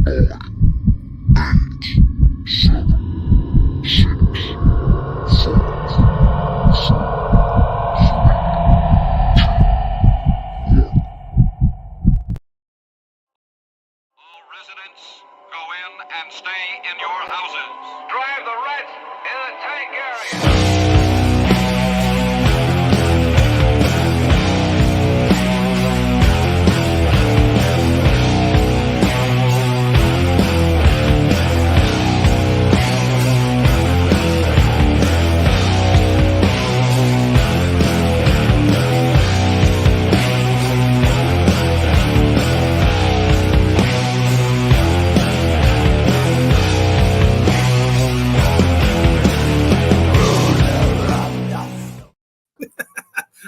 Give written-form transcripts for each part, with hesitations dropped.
Residents, go in and stay in your houses. Drive the rats in the tank area.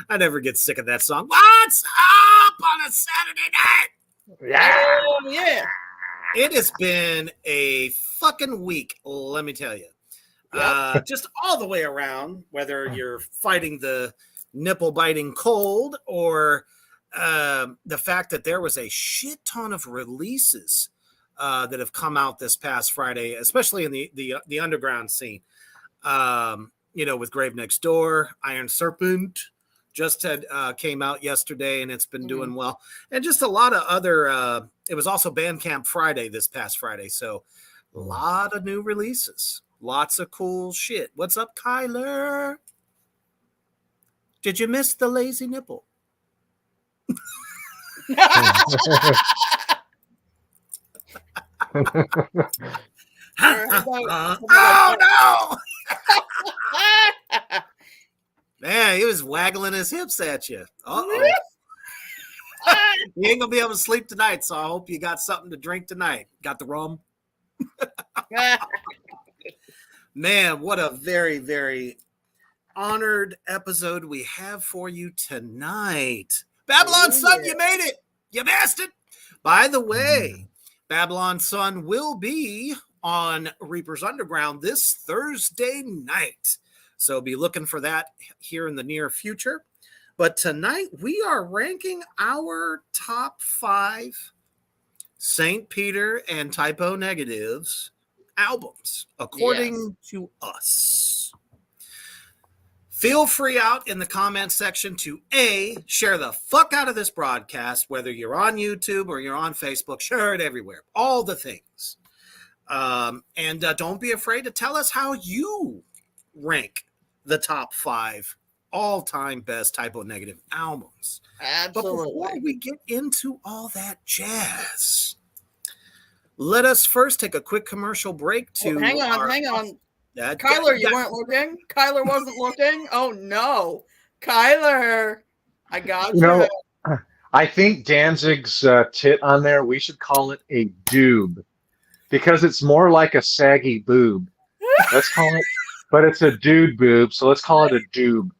I never get sick of that song. What's up on a Saturday night? Yeah. Oh, yeah. It has been a fucking week, let me tell you. Yep. Just all the way around, whether you're fighting the nipple-biting cold or the fact that there was a shit ton of releases that have come out this past Friday, especially in the underground scene. With Grave Next Door, Iron Serpent, just came out yesterday, and it's been doing well. And just a lot of other, it was also Bandcamp Friday this past Friday. So a lot of new releases, lots of cool shit. What's up, Kyler? Did you miss the lazy nipple? Oh, no! Man, he was waggling his hips at you. Uh-oh. You ain't going to be able to sleep tonight, so I hope you got something to drink tonight. Got the rum? Man, what a very, very honored episode we have for you tonight. Babylon Sun, you made it. You bastard. By the way, Babylon Sun will be on Reaper's Underground this Thursday night. So be looking for that here in the near future. But tonight we are ranking our top 5 St. Peter and Typo Negatives albums, according to us. Feel free out in the comment section to share the fuck out of this broadcast, whether you're on YouTube or you're on Facebook, share it everywhere, all the things. And don't be afraid to tell us how you rank the top 5 all-time best Typo Negative albums. Absolutely. But before we get into all that jazz, let us first take a quick commercial break to... hang on. Kyler, you weren't looking? Kyler wasn't looking? Oh, no. Kyler, I got you. I think Danzig's tit on there, we should call it a doob because it's more like a saggy boob. Let's call it, but it's a dude boob, so let's call it a doob.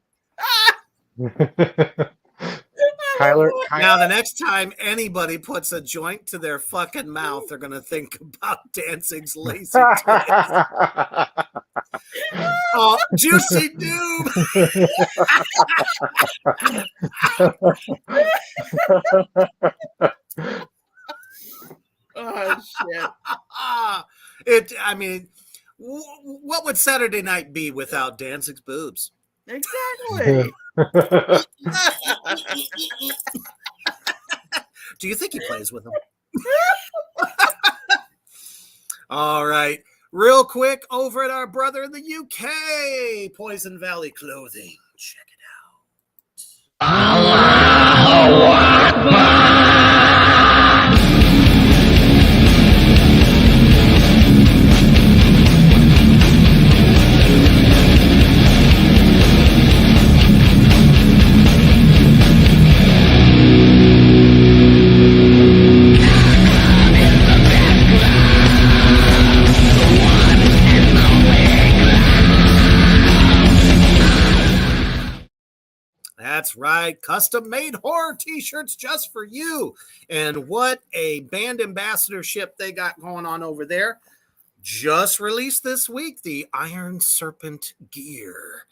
Kyler. Now, the next time anybody puts a joint to their fucking mouth, they're going to think about Danzig's lazy tits. Oh, juicy doob. Oh, shit. What would Saturday night be without Danzig's boobs? Exactly. Do you think he plays with them? All right. Real quick, over at our brother in the UK, Poison Valley Clothing. Check it out. Allahu Akbar. That's right. Custom-made horror t-shirts just for you. And what a band ambassadorship they got going on over there. Just released this week, the Iron Serpent gear.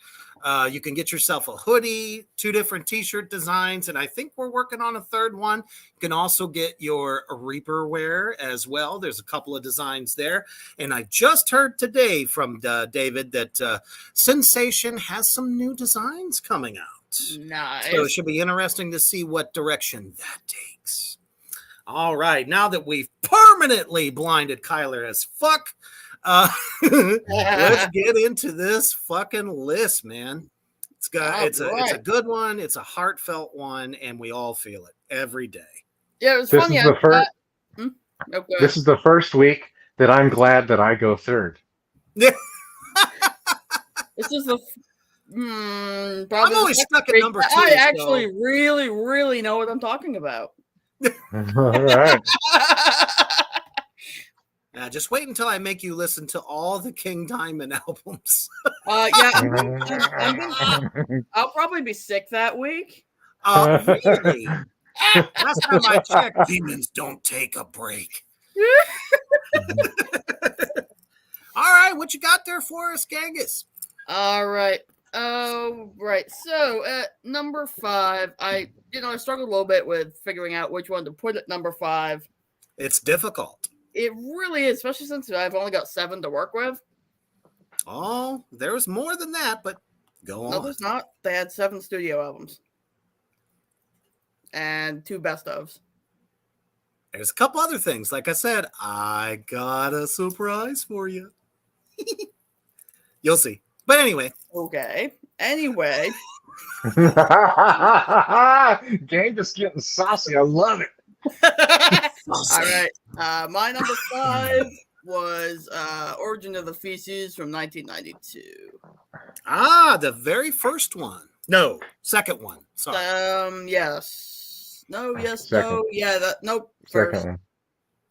You can get yourself a hoodie, 2 different t-shirt designs, and I think we're working on a third one. You can also get your Reaper wear as well. There's a couple of designs there. And I just heard today from David that Sensation has some new designs coming out. Nice. So it should be interesting to see what direction that takes. All right, now that we've permanently blinded Kyler as fuck, let's get into this fucking list, man. It's a good one. It's a heartfelt one, and we all feel it every day. Yeah, it was This funny. is the first. Okay. This is the first week that I'm glad that I go third. This is the probably I'm always stuck at number 2. I actually really, really know what I'm talking about. All right. Just wait until I make you listen to all the King Diamond albums. I'll probably be sick that week. Really? Last time I checked, demons don't take a break. All right, what you got there for us, Gangis? All right. Oh, right. So at number 5, I struggled a little bit with figuring out which one to put at number 5. It's difficult. It really is, especially since I've only got 7 to work with. Oh, there's more than that, but go on. No, there's not. They had 7 studio albums and 2 best ofs. There's a couple other things. Like I said, I got a surprise for you. You'll see. But anyway. Okay. Anyway. Gang just getting saucy. I love it. All right. My number 5 was Origin of the Feces from 1992. The very first one. No, second one. Sorry. Yes. No, yes, Second. no. Yeah, nope. Second First. one.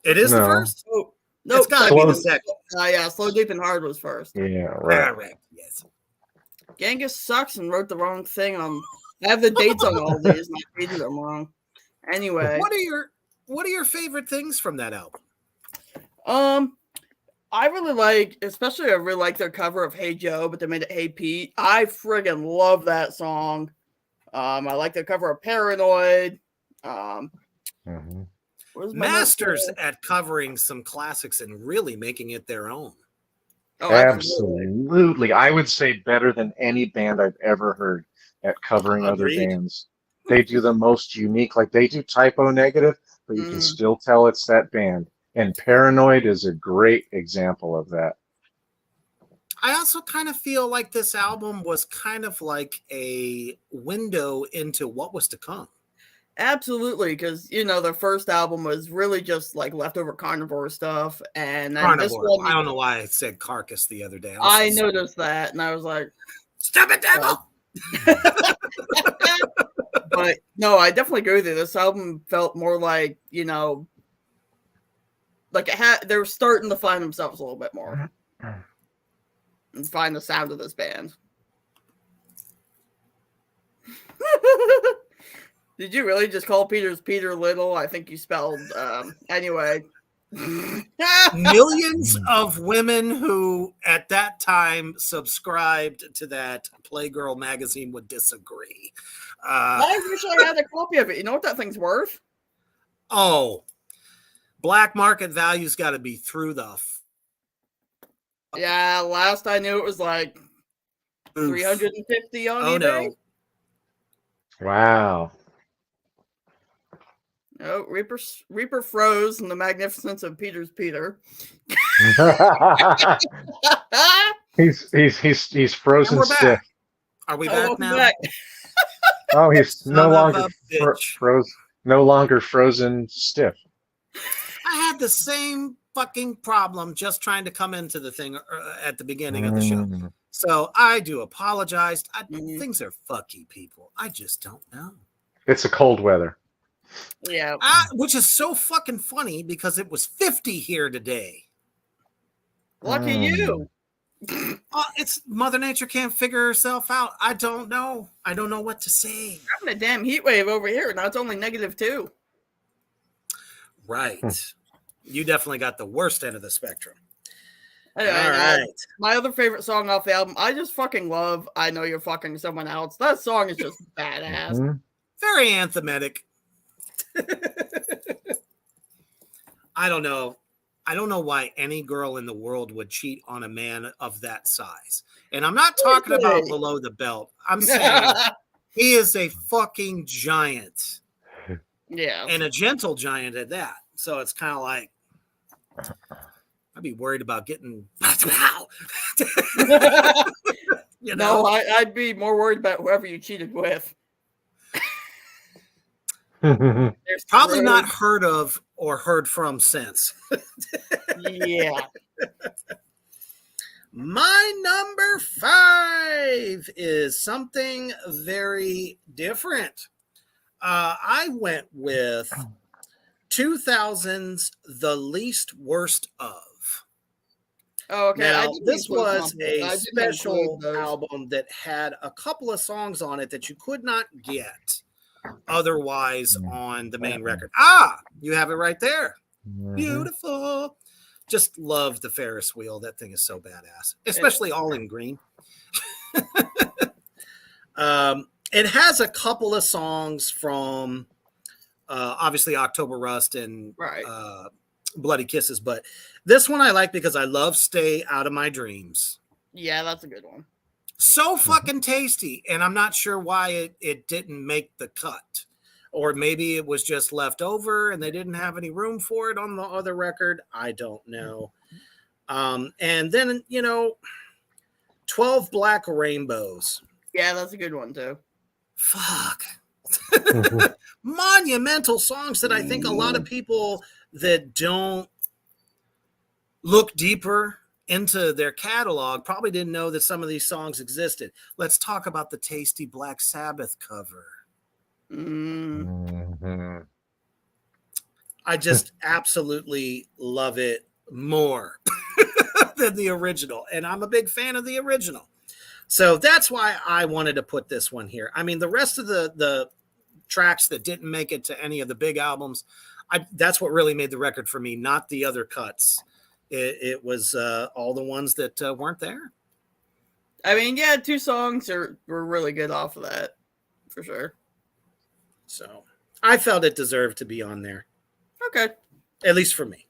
It is the No. first? Oh, No, it's got to be the second. Yeah, Slow, Deep, and Hard was first. Yeah, right. Correct. Yes. Genghis sucks and wrote the wrong thing on. I have the dates on all these, and I dated them wrong. Anyway, What are your favorite things from that album? I really like, especially I really like their cover of Hey Joe, but they made it Hey Pete. I friggin' love that song. I like their cover of Paranoid. Masters at covering some classics and really making it their own. Oh, Absolutely. I would say better than any band I've ever heard at covering other Agreed. bands. They do the most unique, like they do Typo Negative, but you can still tell it's that band. And Paranoid is a great example of that. I also kind of feel like this album was kind of like a window into what was to come. Absolutely, because their first album was really just like leftover Carnivore stuff, and then Carnivore. this one, I don't know why I said Carcass the other day. I noticed that, and I was like, "Stop it, devil!" But no, I definitely agree with you. This album felt more like like they were starting to find themselves a little bit more and find the sound of this band. Did you really just call Peter Little? I think you spelled anyway. Millions of women who at that time subscribed to that Playgirl magazine would disagree. I wish I had a copy of it. You know what that thing's worth? Oh, black market value's got to be through the. Yeah, last I knew it was like 350 on eBay. No. Wow. Oh, Reaper froze in the magnificence of Peter's Peter. he's frozen And we're stiff. back. Are we back now? Back. Oh, he's no longer bitch. no longer frozen stiff. I had the same fucking problem just trying to come into the thing at the beginning of the show. So I do apologize. Things are fucky, people. I just don't know. It's a cold weather. Yeah. Which is so fucking funny because it was 50 here today. Lucky you. It's Mother Nature can't figure herself out. I don't know. I don't know what to say. I'm having a damn heat wave over here. Now it's only -2. Right. You definitely got the worst end of the spectrum. Anyway, All right. my other favorite song off the album, I just fucking love I Know You're Fucking Someone Else. That song is just badass. Mhm. Very anthematic. I don't know. I don't know why any girl in the world would cheat on a man of that size. And I'm not talking about below the belt. I'm saying he is a fucking giant. Yeah. And a gentle giant at that. So it's kind of like, I'd be worried about getting. You know? No, I'd be more worried about whoever you cheated with. There's Probably not heard of or heard from since. Yeah. My number 5 is something very different. I went with 2000's The Least Worst Of. Oh, okay. Now, this was a special album that had a couple of songs on it that you could not get otherwise on the main record. You have it right there. Beautiful. Just love the Ferris wheel. That thing is so badass, especially all in green. It has a couple of songs from obviously October Rust and Bloody Kisses, but this one I like because I love Stay Out of My Dreams. Yeah, that's a good one. So fucking tasty, and I'm not sure why it didn't make the cut. Or maybe it was just left over and they didn't have any room for it on the other record. I don't know. And then, 12 Black Rainbows. Yeah, that's a good one too. Fuck. Monumental songs that I think a lot of people that don't look deeper into their catalog probably didn't know that some of these songs existed. Let's talk about the tasty Black Sabbath cover. I just absolutely love it more than the original, and I'm a big fan of the original. So that's why I wanted to put this one here. I mean, the rest of the tracks that didn't make it to any of the big albums, that's what really made the record for me, not the other cuts. It was all the ones that weren't there. I mean, yeah, 2 songs were really good off of that, for sure. So I felt it deserved to be on there. Okay. At least for me.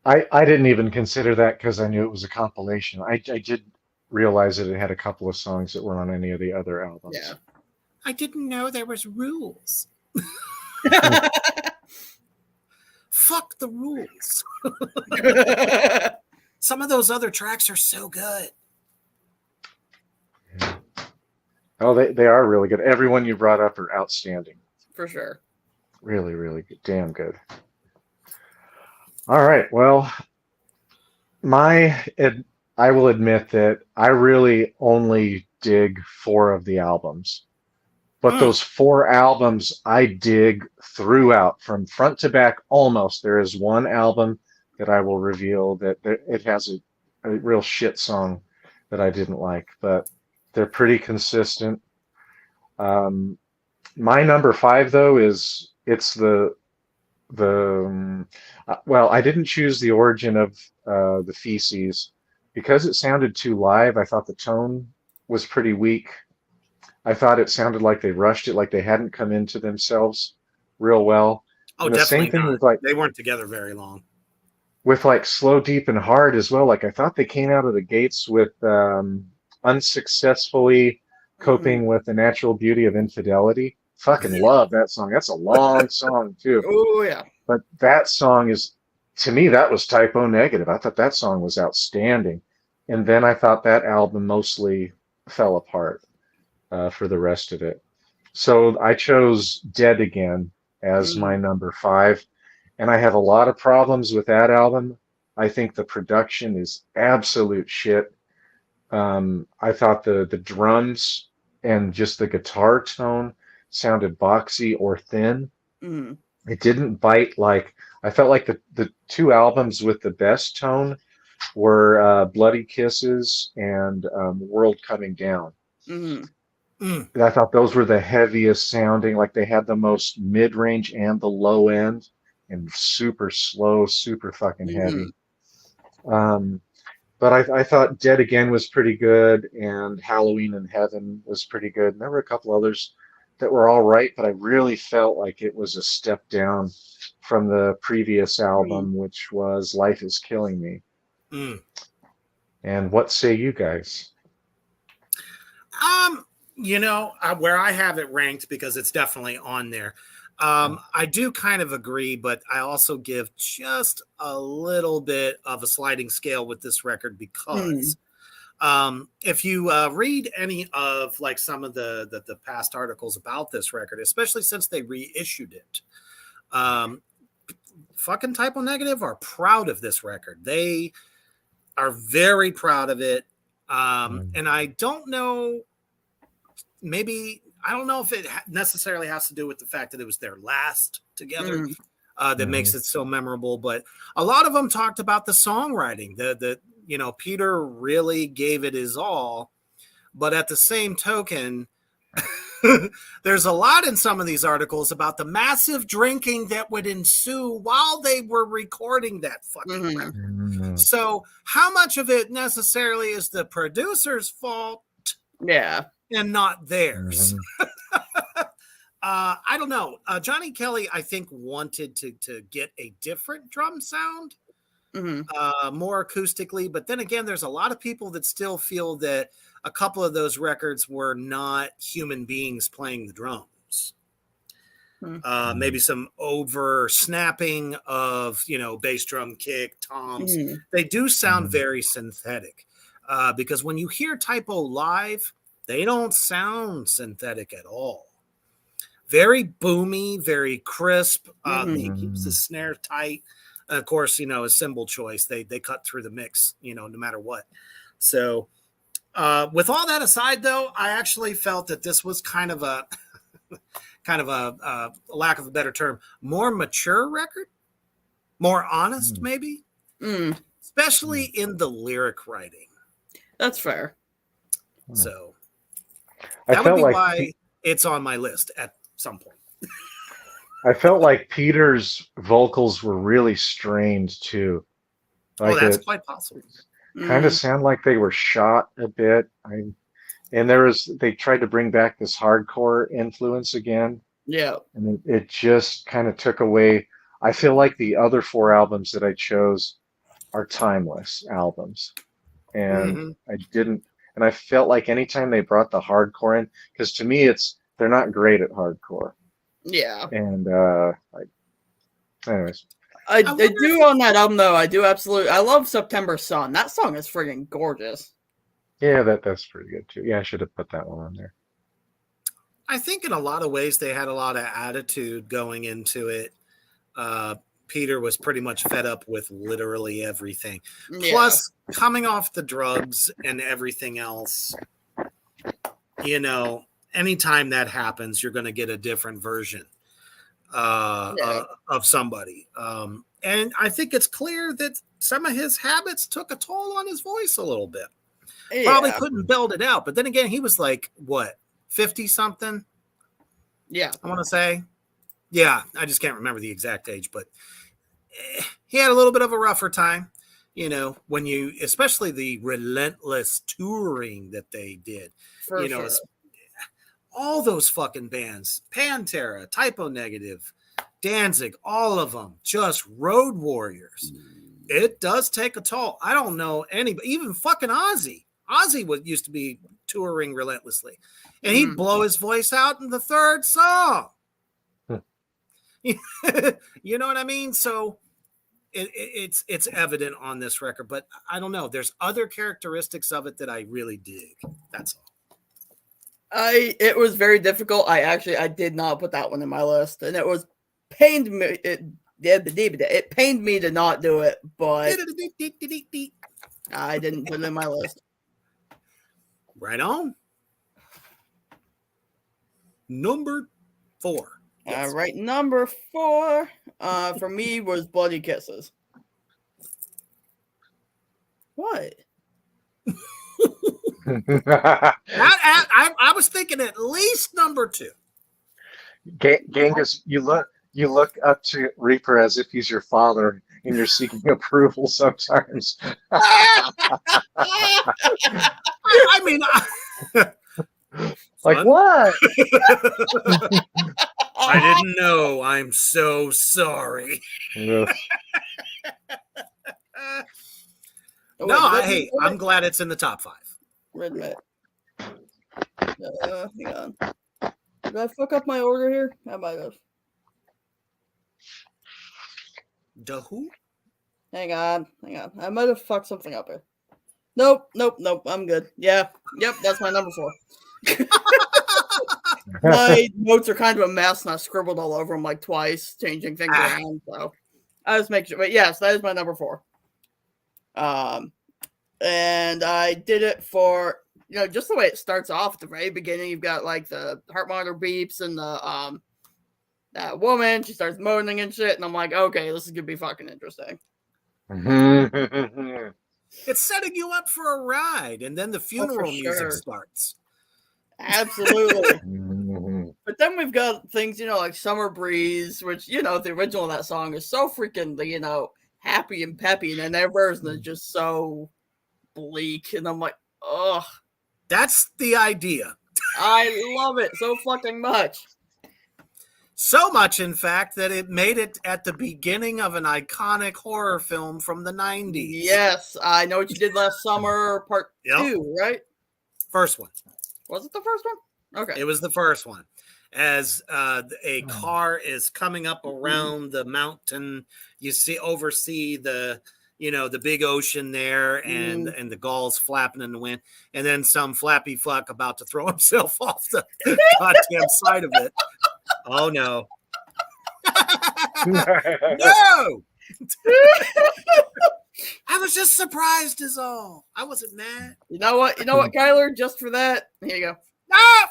I didn't even consider that because I knew it was a compilation. I did realize that it had a couple of songs that weren't on any of the other albums. Yeah. I didn't know there was rules. Fuck the rules. Some of those other tracks are so good. Yeah. Oh, they are really good. Everyone you brought up are outstanding. For sure. Really, really good. Damn good. All right. Well, I will admit that I really only dig 4 of the albums. But those 4 albums I dig throughout from front to back almost. There is one album that I will reveal that it has a real shit song that I didn't like, but they're pretty consistent. My number 5 though is well, I didn't choose The Origin of the Feces because it sounded too live. I thought the tone was pretty weak. I thought it sounded like they rushed it, like they hadn't come into themselves real well. Oh, and the definitely same thing not. with like They weren't together very long. With like Slow, Deep, and Hard as well. Like I thought they came out of the gates with unsuccessfully coping with the natural beauty of infidelity. Fucking love that song. That's a long song too. Oh yeah. But that song is, to me, that was typo negative. I thought that song was outstanding. And then I thought that album mostly fell apart for the rest of it. So I chose Dead Again as my number 5. And I have a lot of problems with that album. I think the production is absolute shit. I thought the drums and just the guitar tone sounded boxy or thin. Mm-hmm. It didn't bite like, I felt like the 2 albums with the best tone were Bloody Kisses and World Coming Down. Mm-hmm. I thought those were the heaviest sounding, like they had the most mid-range and the low end, and super slow, super fucking heavy. But I thought Dead Again was pretty good, and Halloween in Heaven was pretty good. And there were a couple others that were all right, but I really felt like it was a step down from the previous album, which was Life is Killing Me. Mm. And what say you guys? Where I have it ranked, because it's definitely on there. I do kind of agree, but I also give just a little bit of a sliding scale with this record because if you read any of like some of the past articles about this record, especially since they reissued it, fucking Typo Negative are proud of this record. They are very proud of it. And I don't know, I don't know if it necessarily has to do with the fact that it was their last together that makes it so memorable. But a lot of them talked about the songwriting. Peter really gave it his all. But at the same token, there's a lot in some of these articles about the massive drinking that would ensue while they were recording that fucking record. So how much of it necessarily is the producer's fault? Yeah. And not theirs. I don't know. Johnny Kelly, I think, wanted to get a different drum sound, more acoustically. But then again, there's a lot of people that still feel that a couple of those records were not human beings playing the drums. Maybe some over snapping of, bass drum kick, toms. They do sound very synthetic because when you hear Typo live, they don't sound synthetic at all. Very boomy, very crisp. He keeps the snare tight. And of course, his cymbal choice, they cut through the mix, no matter what. So with all that aside, though, I actually felt that this was kind of a lack of a better term, more mature record, more honest, maybe, especially in the lyric writing. That's fair. So that would be why it's on my list at some point. I felt like Peter's vocals were really strained too. Like that's quite possible. Kind of sound like they were shot a bit. And they tried to bring back this hardcore influence again. Yeah. And it just kind of took away. I feel like the other 4 albums that I chose are timeless albums. And and I felt like anytime they brought the hardcore in, because to me they're not great at hardcore. Yeah. And anyways. I do on that album though. I do absolutely. I love September Sun. That song is freaking gorgeous. Yeah, that's pretty good too. Yeah, I should have put that one on there. I think in a lot of ways they had a lot of attitude going into it. Peter was pretty much fed up with literally everything. Yeah. Plus, coming off the drugs and everything else, anytime that happens, you're going to get a different version of somebody. And I think it's clear that some of his habits took a toll on his voice a little bit. Yeah. Probably couldn't belt it out. But then again, he was like, 50-something? Yeah. I want to say. Yeah, I just can't remember the exact age, but he had a little bit of a rougher time, when especially the relentless touring that they did. For sure. All those fucking bands, Pantera, Typo Negative, Danzig, all of them, just road warriors. It does take a toll. I don't know anybody, even fucking Ozzy. Ozzy used to be touring relentlessly, and he'd blow his voice out in the 3rd song. You know what I mean? So it's evident on this record, but I don't know. There's other characteristics of it that I really dig. That's all. It was very difficult. I did not put that one in my list, and it pained me. It pained me to not do it, but I didn't put it in my list. Right on. Number 4. Yes. All right, number 4 for me was Bloody Kisses. What? I was thinking at least number 2. Gangis, you look up to Reaper as if he's your father, and you're seeking approval sometimes. I mean, Like son, what? I didn't know. I'm so sorry. Ugh. Oh, No, wait, hey, I'm glad it's in the top 5. Wait a minute. Hang on. Did I fuck up my order here? I might have. The who? Hang on. I might have fucked something up here. Nope. I'm good. Yep, that's my number 4. My notes are kind of a mess, and I scribbled all over them like twice, changing things around. So I was making sure. But yes, that is my number 4. And I did it for just the way it starts off at the very beginning. You've got like the heart monitor beeps and the that woman, she starts moaning and shit, and I'm like, okay, this is gonna be fucking interesting. It's setting you up for a ride, and then the funeral music starts. Absolutely. But then we've got things, like Summer Breeze, which, the original of that song is so freaking, happy and peppy, and then their version is just so bleak, and I'm like, ugh. That's the idea. I love it so fucking much. So much, in fact, that it made it at the beginning of an iconic horror film from the 90s. Yes, I Know What You Did Last Summer, part 2, right? First one. Was it the first one? Okay. It was the first one. As a car is coming up around the mountain, you oversee the big ocean there, and the gulls flapping in the wind, and then some flappy fuck about to throw himself off the goddamn side of it. Oh no. No. I was just surprised is all. I wasn't mad. You know what, Kyler? Just for that, here you go. No!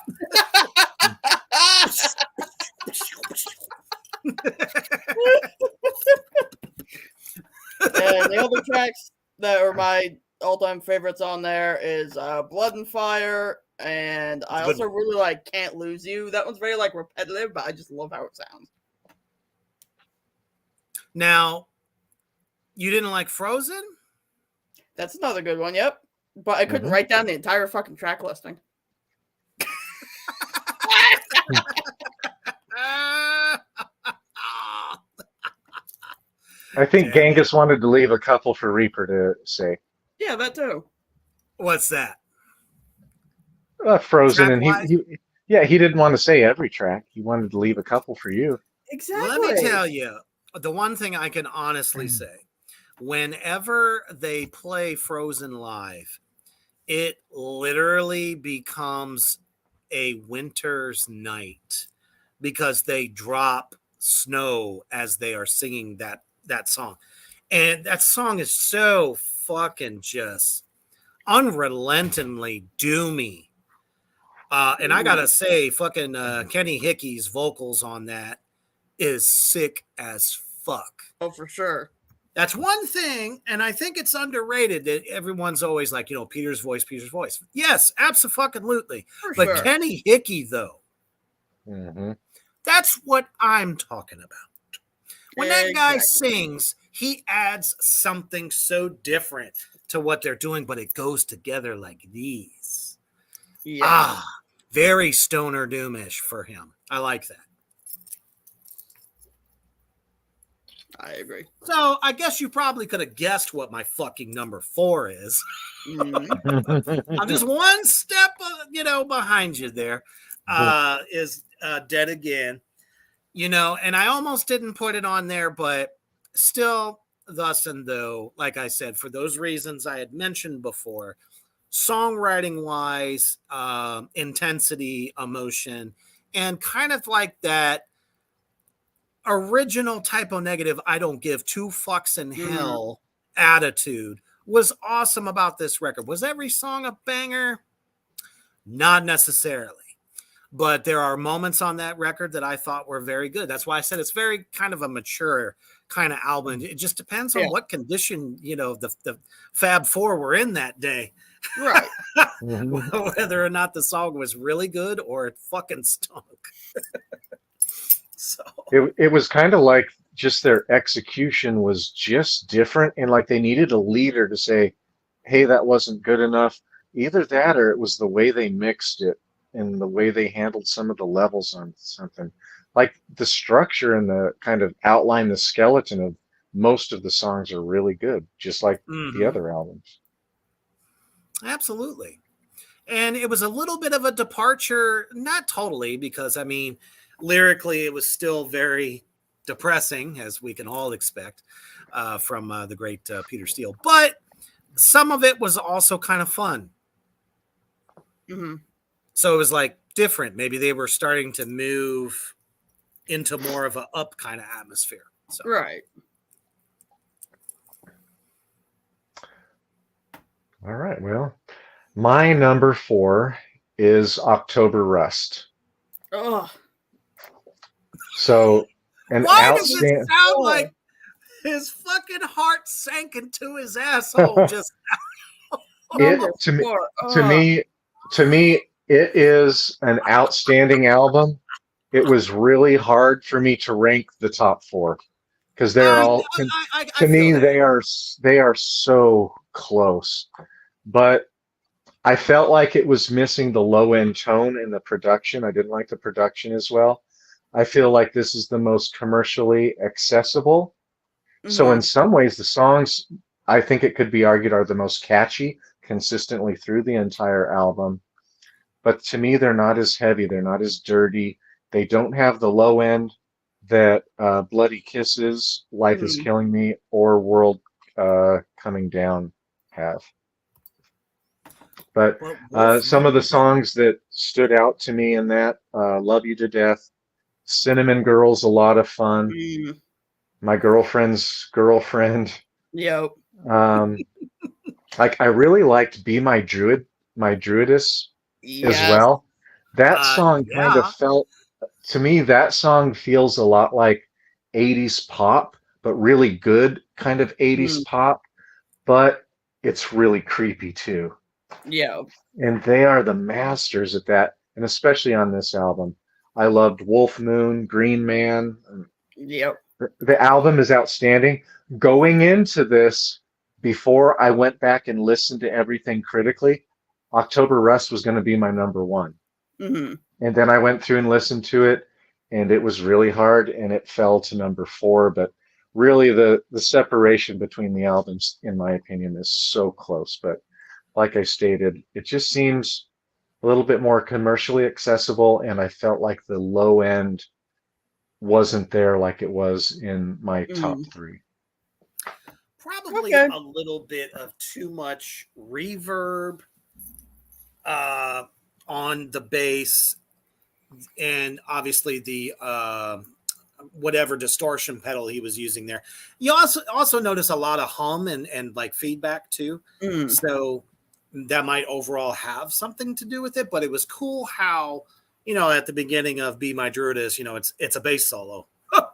And the other tracks that are my all-time favorites on there is Blood and Fire, and I also really like Can't Lose You. That one's very repetitive, but I just love how it sounds. Now, you didn't like Frozen? That's another good one, yep. But I couldn't write down the entire fucking track listing. I think Gangis wanted to leave a couple for Reaper to say. Yeah, that too. What's that? Frozen, and he didn't want to say every track. He wanted to leave a couple for you. Exactly. Let me tell you, the one thing I can honestly say, whenever they play Frozen live, it literally becomes a winter's night because they drop snow as they are singing that song. And that song is so fucking just unrelentingly doomy. And I gotta say, fucking Kenny Hickey's vocals on that is sick as fuck. Oh, for sure. That's one thing, and I think it's underrated that everyone's always like, Peter's voice. Yes, absolutely. But sure. Kenny Hickey, though, that's what I'm talking about. When that guy sings, he adds something so different to what they're doing, but it goes together like these. Yeah. Very stoner doomish for him. I like that. I agree. So I guess you probably could have guessed what my fucking number 4 is. I'm just one step, behind you there. Is Dead Again. And I almost didn't put it on there, but still, thus and though, like I said, for those reasons I had mentioned before, songwriting wise, intensity, emotion, and kind of like that original Typo Negative, I don't give 2 fucks in hell attitude was awesome about this record. Was every song a banger? Not necessarily. But there are moments on that record that I thought were very good. That's why I said it's very kind of a mature kind of album. It just depends on what condition, the Fab Four were in that day. Right. Whether or not the song was really good or it fucking stunk. So it was kind of like just their execution was just different, and like they needed a leader to say, "Hey, that wasn't good enough." Either that, or it was the way they mixed it and the way they handled some of the levels on something. Like the structure and the kind of outline, the skeleton of most of the songs are really good, just like the other albums. Absolutely. And it was a little bit of a departure, not totally, because I mean, lyrically, it was still very depressing, as we can all expect from the great Peter Steele. But some of it was also kind of fun. Mm-hmm. So it was like different. Maybe they were starting to move into more of an up kind of atmosphere. So. Right. All right. Well, my number 4 is October Rust. Oh. So an Why does it outstanding. sound like his fucking heart sank into his asshole? Just To me, it is an outstanding album. It was really hard for me to rank the top 4 because they're all to me they are so close. But I felt like it was missing the low end tone in the production. I didn't like the production as well. I feel like this is the most commercially accessible. Mm-hmm. So in some ways, the songs, I think it could be argued, are the most catchy consistently through the entire album. But to me, they're not as heavy. They're not as dirty. They don't have the low end that Bloody Kisses, Life is Killing Me, or World Coming Down have. But some of the songs that stood out to me in that, Love You to Death, Cinnamon Girl's a lot of fun. My Girlfriend's Girlfriend. Yep. Like I really liked Be My Druid, My Druidess as well. That song kind of felt, to me, that song feels a lot like 80s pop, but really good kind of 80s pop, but it's really creepy too. Yeah. And they are the masters at that, and especially on this album. I loved Wolf Moon, Green Man. Yep. The album is outstanding. Going into this, before I went back and listened to everything critically, October Rust was going to be my number 1. Mm-hmm. And then I went through and listened to it, and it was really hard, and it fell to number 4. But really, the separation between the albums, in my opinion, is so close. But like I stated, it just seems a little bit more commercially accessible, and I felt like the low end wasn't there like it was in my top 3. Probably a little bit of too much reverb on the bass, and obviously the whatever distortion pedal he was using there. You also notice a lot of hum and like feedback too. So that might overall have something to do with it, but it was cool how, at the beginning of Be My Druidess, it's a bass solo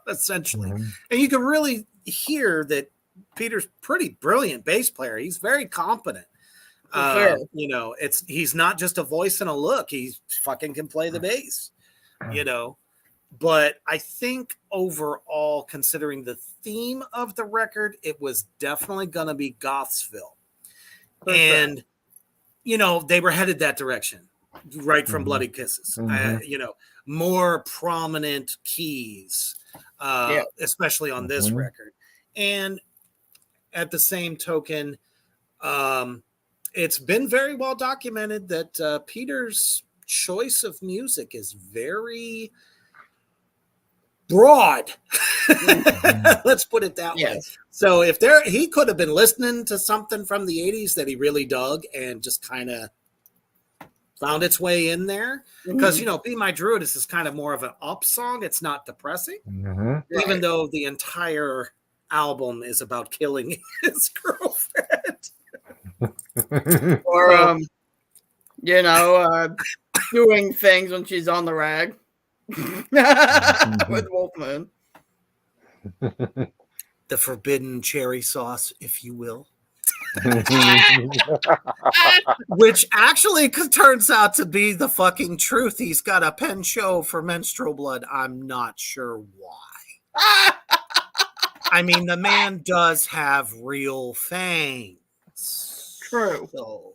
essentially. And you can really hear that Peter's pretty brilliant bass player. He's very competent. Sure. He's not just a voice and a look. He fucking can play the bass, But I think overall, considering the theme of the record, it was definitely going to be Gothsville. And, they were headed that direction right from Bloody Kisses. More prominent keys, especially on this record. And at the same token, it's been very well documented that Peter's choice of music is very broad. Let's put it that way. So if he could have been listening to something from the 80s that he really dug and just kind of found its way in there, because Be My Druidess is kind of more of an up song. It's not depressing, even though the entire album is about killing his girlfriend. Or doing things when she's on the rag with Wolfman. The forbidden cherry sauce, if you will. Which actually turns out to be the fucking truth. He's got a pen show for menstrual blood. I'm not sure why. I mean, the man does have real fangs. True. So,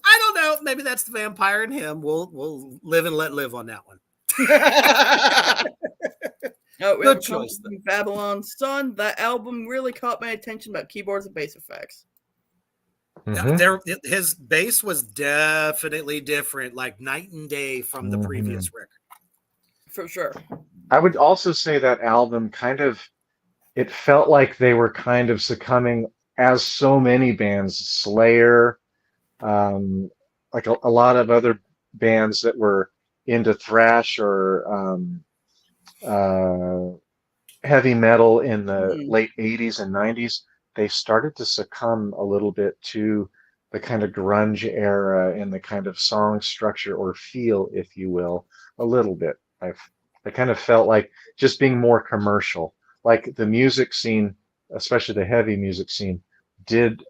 I don't know. Maybe that's the vampire in him. We'll live and let live on that one. Oh, we Good have a choice, comment from Babylon Sun. That album really caught my attention about keyboards and bass effects. His bass was definitely different, like night and day from the previous record. For sure. I would also say that album it felt like they were kind of succumbing, as so many bands, Slayer, like a lot of other bands that were into thrash or heavy metal in the late 80s and 90s. They started to succumb a little bit to the kind of grunge era and the kind of song structure or feel, if you will, a little bit. I kind of felt like just being more commercial, like the music scene, especially the heavy music scene,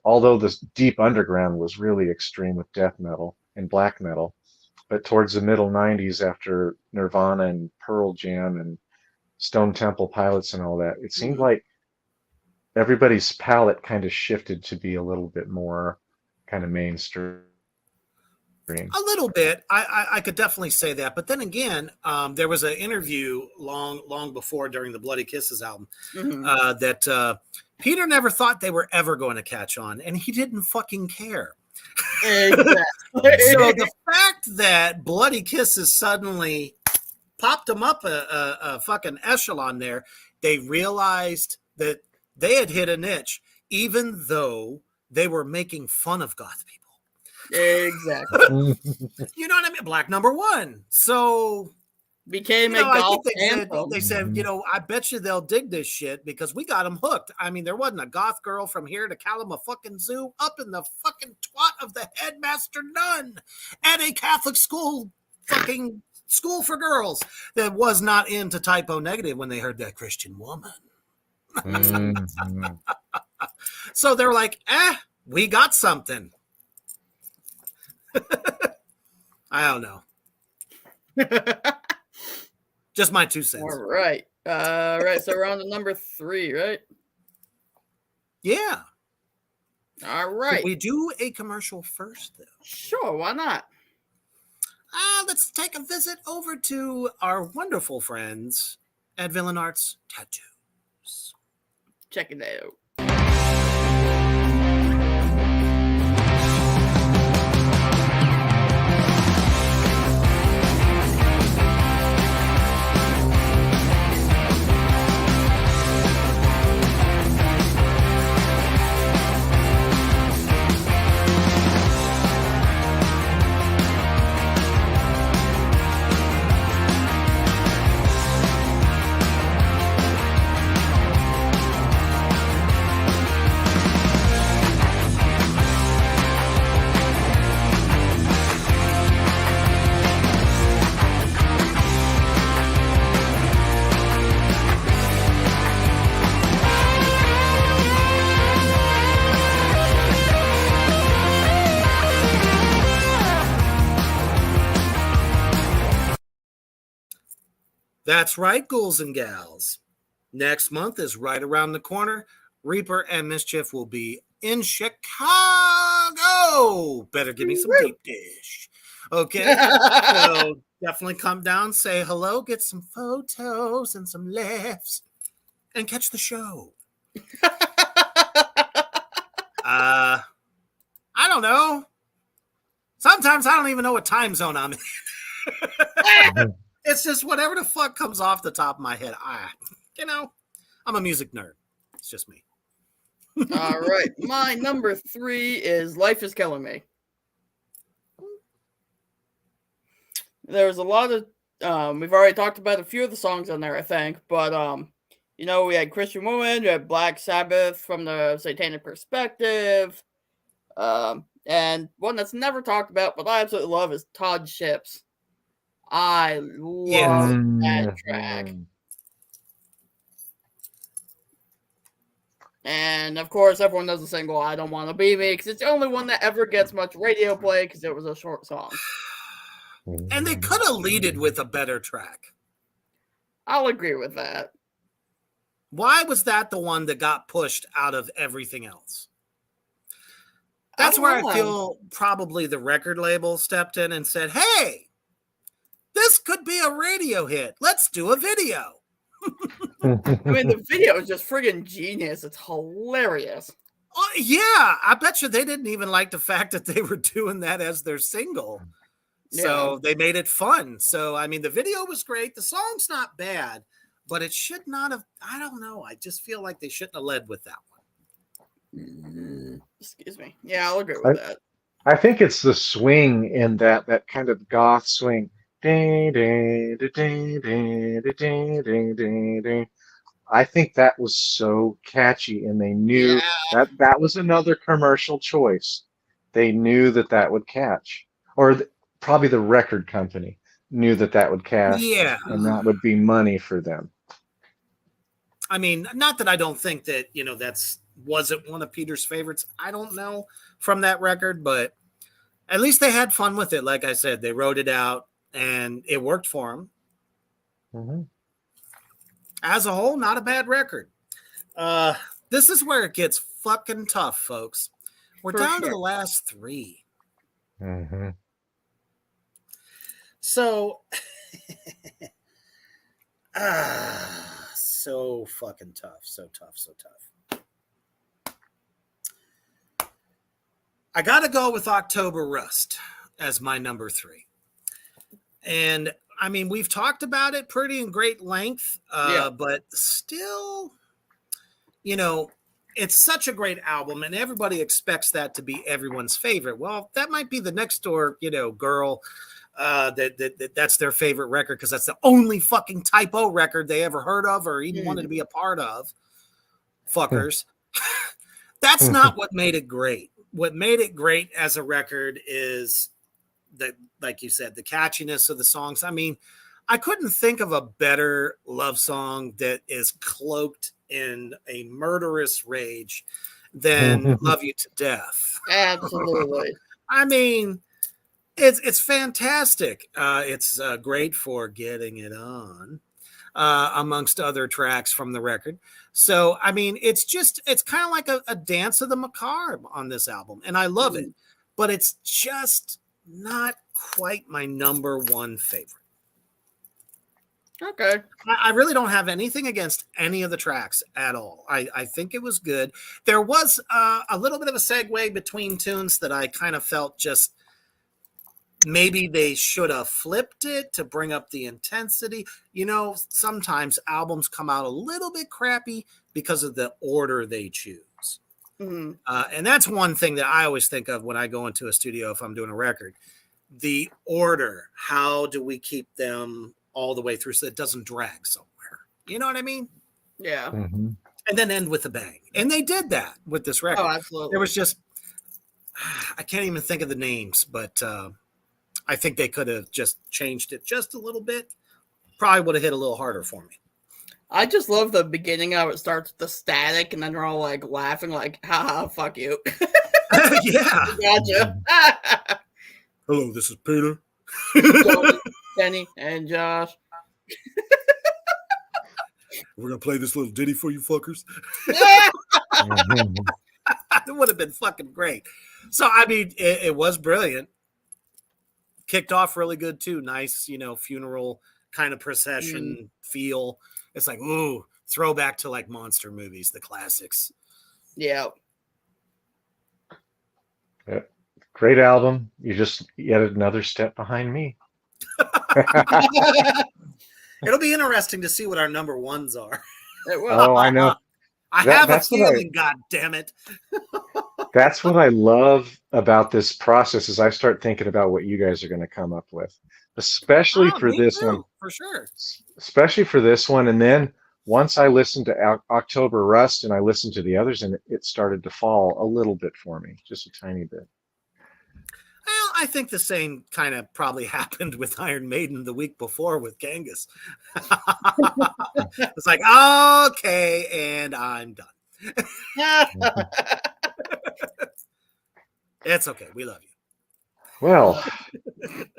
although the deep underground was really extreme with death metal and black metal, but towards the middle 90s, after Nirvana and Pearl Jam and Stone Temple Pilots and all that, it seemed like everybody's palette kind of shifted to be a little bit more kind of mainstream. A little bit. I could definitely say that. But then again, there was an interview long before, during the Bloody Kisses album, that Peter never thought they were ever going to catch on, and he didn't fucking care. Exactly. So the fact that Bloody Kisses suddenly popped them up a fucking echelon there, they realized that they had hit a niche, even though they were making fun of goth people. Exactly. You know what I mean? Black Number One. So became you know, a golf I think anthem. they said, you know, I bet you they'll dig this shit because we got them hooked. I mean, there wasn't a goth girl from here to Kalamazoo fucking Zoo up in the fucking twat of the headmaster nun at a Catholic school, fucking school for girls, that was not into Typo Negative when they heard that Christian woman. So they're like, we got something. I don't know. Just my 2 cents. All right. Right. So we're on to number 3, right? Yeah. All right. Should we do a commercial first, though? Sure. Why not? Let's take a visit over to our wonderful friends at Villain Arts Tattoos. Check it out. That's right, ghouls and gals. Next month is right around the corner. Reaper and Mischief will be in Chicago. Better give me some deep dish. Okay? So definitely come down, say hello, get some photos and some laughs, and catch the show. I don't know. Sometimes I don't even know what time zone I'm in. It's just whatever the fuck comes off the top of my head. I'm a music nerd. It's just me. All right. My number 3 is Life is Killing Me. There's a lot of, we've already talked about a few of the songs on there, I think, but, you know, we had Christian Woman, we had Black Sabbath from the Satanic Perspective, and one that's never talked about, but I absolutely love is Todd Ships. I love that track. And of course, everyone knows the single "I Don't Want to Be Me" because it's the only one that ever gets much radio play because it was a short song. And they could have leaded with a better track. I'll agree with that. Why was that the one that got pushed out of everything else? That's where I feel probably the record label stepped in and said, hey, this could be a radio hit. Let's do a video. I mean, the video is just friggin' genius. It's hilarious. Yeah, I bet you they didn't even like the fact that they were doing that as their single. So they made it fun. So, I mean, the video was great. The song's not bad, but it should not have. I don't know. I just feel like they shouldn't have led with that one. Excuse me. Yeah, I'll agree with that. I think it's the swing in that kind of goth swing. I think that was so catchy, and they knew that was another commercial choice. They knew that would catch, or probably the record company knew that would catch, and that would be money for them. I mean, not that I don't think that, wasn't one of Peter's favorites. I don't know from that record, but at least they had fun with it. Like I said, they wrote it out and it worked for them. Mm-hmm. As a whole, not a bad record. This is where it gets fucking tough, folks. We're down to the last three. Mm-hmm. So, so fucking tough. So tough. I got to go with October Rust as my number 3. And I mean, we've talked about it pretty in great length, but still, it's such a great album and everybody expects that to be everyone's favorite. Well, that might be the next door, girl that's their favorite record because that's the only fucking typo record they ever heard of or even wanted to be a part of. Fuckers. That's not what made it great. What made it great as a record is that, like you said, the catchiness of the songs. I mean, I couldn't think of a better love song that is cloaked in a murderous rage than Love You to Death. Absolutely. I mean, it's fantastic. It's great for getting it on, amongst other tracks from the record. So, I mean, it's kind of like a dance of the macabre on this album, and I love it, but it's just not quite my number 1 favorite. Okay. I really don't have anything against any of the tracks at all. I think it was good. There was a little bit of a segue between tunes that I kind of felt just maybe they should have flipped it to bring up the intensity. Sometimes albums come out a little bit crappy because of the order they choose. Mm-hmm. And that's one thing that I always think of when I go into a studio if I'm doing a record. The order. How do we keep them all the way through so it doesn't drag somewhere? You know what I mean? Yeah. Mm-hmm. And then end with a bang. And they did that with this record. Oh, absolutely. There was just, I can't even think of the names, but I think they could have just changed it just a little bit. Probably would have hit a little harder for me. I just love the beginning of it. Starts with the static, and then they're all like laughing, like, haha, fuck you. Yeah. Gotcha. Hello, this is Peter. Johnny, Kenny, and Josh. We're going to play this little ditty for you fuckers. Mm-hmm. It would have been fucking great. So, I mean, it was brilliant. Kicked off really good, too. Nice, funeral kind of procession feel. It's like, ooh, throwback to like monster movies, the classics. Yeah. Great album. You just yet another step behind me. It'll be interesting to see what our number 1s are. Oh, I know. I have a feeling, God damn it. That's what I love about this process is I start thinking about what you guys are going to come up with, especially for this one. For sure. Especially for this one. And then once I listened to October Rust and I listened to the others, and it started to fall a little bit for me, just a tiny bit. Well, I think the same kind of probably happened with Iron Maiden the week before with Gangis. It's like, okay, and I'm done. It's okay. We love you. Well,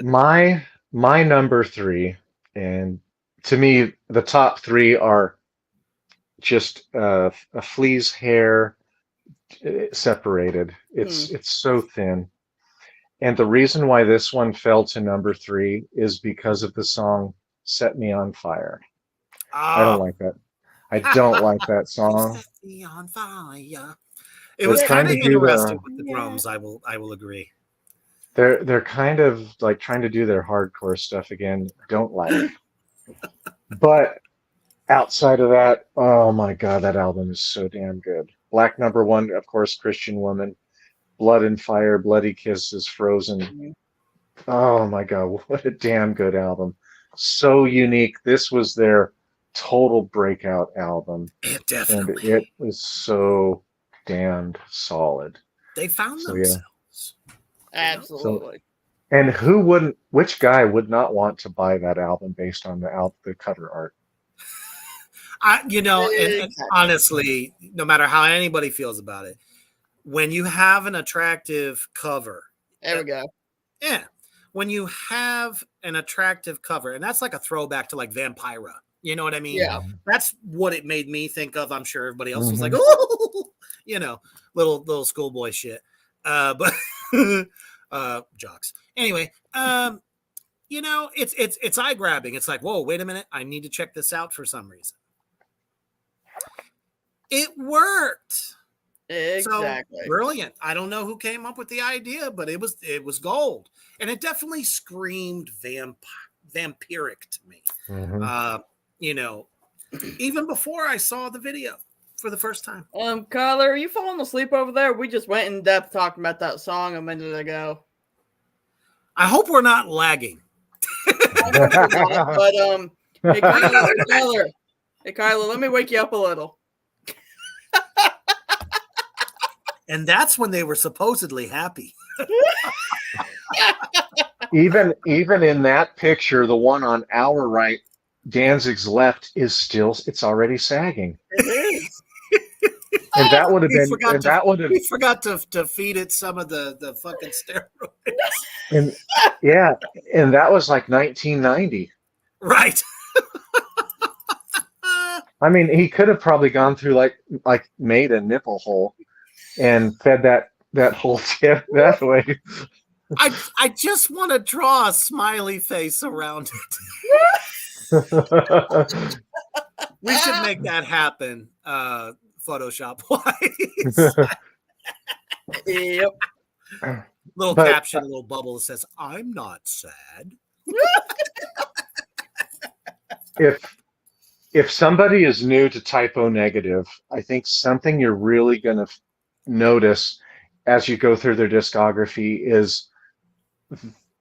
my number 3, and to me, the top 3 are just a flea's hair separated. It's so thin. And the reason why this one fell to number 3 is because of the song "Set Me on Fire." I don't Oh, like that. I don't like that you song. set me on fire. It They're was trying kind to of do interesting the with the drums. I will agree. they're kind of like trying to do their hardcore stuff again. Don't like. But outside of that, oh my God, that album is so damn good. Black number 1, of course, Christian Woman, Blood and Fire, Bloody Kisses, Frozen. Oh my God, what a damn good album. So unique. This was their total breakout album, It and definitely. it was so damned solid. They found So yeah. themselves. So Absolutely. and who wouldn't, which guy would not want to buy that album based on the cover art? And Exactly. honestly, no matter how anybody feels about it, when you have an attractive cover, There we go. yeah, when you have an attractive cover, and that's like a throwback to like Vampira. You know what I mean? Yeah. That's what it made me think of. I'm sure everybody else was like, Mhm. oh, little schoolboy shit. But jocks. Anyway, it's eye grabbing. It's like, whoa, wait a minute, I need to check this out for some reason. It worked. Exactly. So brilliant. I don't know who came up with the idea, but it was gold, and it definitely screamed vampiric to me. Mhm. Even before I saw the video for the first time. Kyler, are you falling asleep over there? We just went in depth talking about that song a minute ago. I hope we're not lagging. But hey Kyler, let me wake you up a little. And that's when they were supposedly happy. Even in that picture, the one on our right, Danzig's left, it's already sagging. It is. And that would have We been, forgot and that would have, we forgot to feed it some of the fucking steroids. and yeah, and that was like 1990. Right. I mean, he could have probably gone through like made a nipple hole and fed that whole tip that way. I just want to draw a smiley face around it. We should make that happen, Photoshop wise. Yep. Little But- caption, a little bubble that says, "I'm not sad." If somebody is new to typo negative, I think something you're really going to notice as you go through their discography is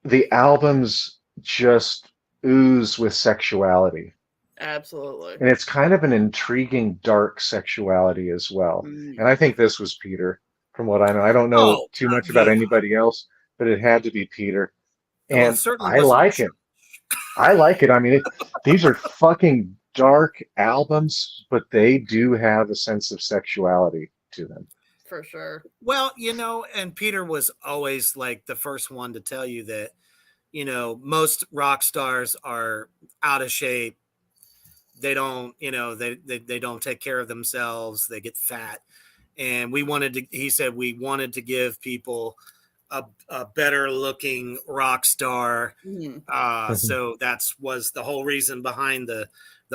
the albums just ooze with sexuality. Absolutely. And it's kind of an intriguing, dark sexuality as well. And I think this was Peter, from what I know. I don't know too much about anybody else, but it had to be Peter. Well, it And certainly I wasn't like it. I like it. I mean, these are fucking dark albums, but they do have a sense of sexuality to them. For sure. Well, and Peter was always like the first one to tell you that, most rock stars are out of shape. They don't, they don't take care of themselves. They get fat. And he said, we wanted to give people a better looking rock star. So was the whole reason behind the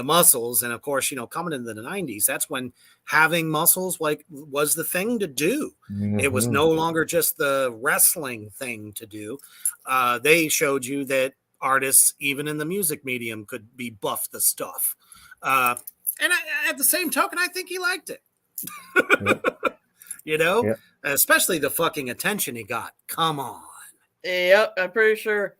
muscles. And of course, coming into the 90s, that's when having muscles was the thing to do. Mm-hmm. It was no longer just the wrestling thing to do. They showed you that artists, even in the music medium, could be buff the stuff. At the same token, I think he liked it. Yep. Especially the fucking attention he got. Come on. Yep, I'm pretty sure.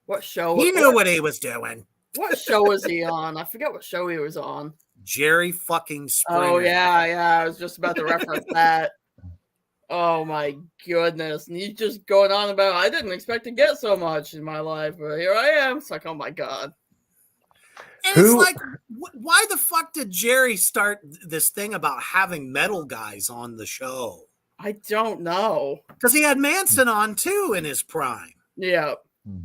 What show? He knew what he was doing. What show was he on? I forget what show he was on. Jerry fucking Springer. Oh yeah. I was just about to reference that. Oh my goodness. And he's just going on about, I didn't expect to get so much in my life, but here I am. It's like, oh my God. And it's like, why the fuck did Jerry start this thing about having metal guys on the show? I don't know. Because he had Manson on too in his prime. Yeah.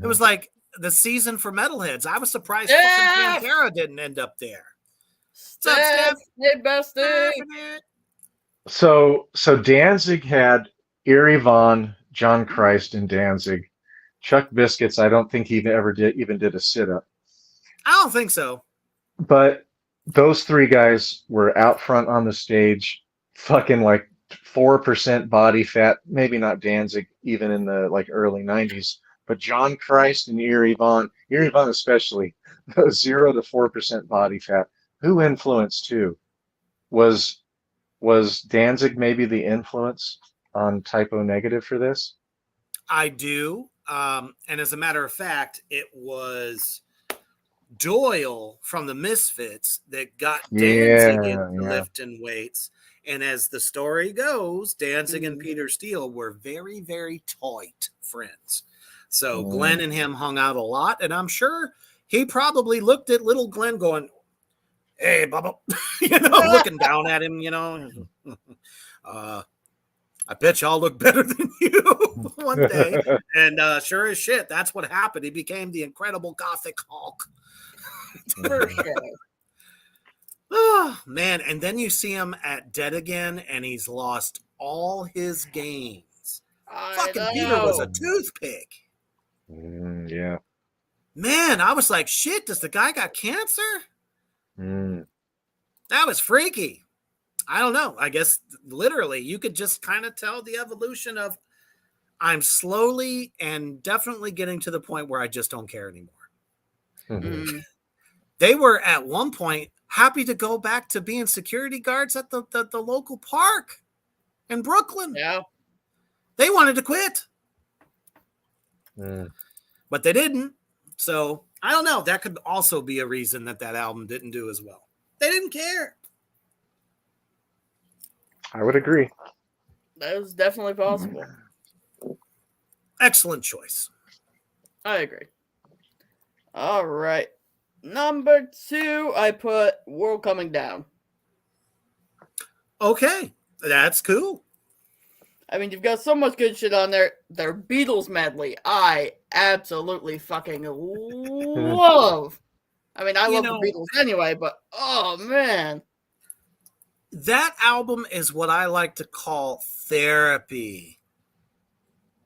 It was like the season for metalheads. I was surprised fucking Pantera didn't end up there. What's up, Steph? Hey, bestie. So Danzig had Eerie Von, John Christ, and Danzig. Chuck Biscuits, I don't think he even did a sit up. I don't think so. But those three guys were out front on the stage, fucking like 4% body fat. Maybe not Danzig, even in the like early '90s. But John Christ and Eerie Von especially, 0 to 4% body fat. Who influenced who? Was Danzig maybe the influence on Typo Negative for this? I do. And as a matter of fact, it was Doyle from the Misfits that got Danzig into lifting weights. And as the story goes, Danzig and Peter Steele were very, very tight friends. So Glenn and him hung out a lot. And I'm sure he probably looked at little Glenn going, "Hey, Bubba," looking down at him, I bet y'all look better than you one day. And sure as shit, that's what happened. He became the Incredible Gothic Hulk. For sure. Oh, man. And then you see him at Dead Again, and he's lost all his gains. Fucking Peter was a toothpick. Yeah. Man, I was like, shit, does the guy got cancer? That was freaky. I don't know. I guess literally you could just kind of tell the evolution of I'm slowly and definitely getting to the point where I just don't care anymore. They were at one point happy to go back to being security guards at the local park in Brooklyn. Yeah. They wanted to quit. But they didn't. So I don't know. That could also be a reason that album didn't do as well. They didn't care. I would agree. That was definitely possible. Excellent choice. I agree. All right. Number 2, I put World Coming Down. Okay. That's cool. I mean, you've got so much good shit on there. Their Beatles medley, I absolutely fucking love. I mean, I love the Beatles anyway, but oh, man. That album is what I like to call therapy.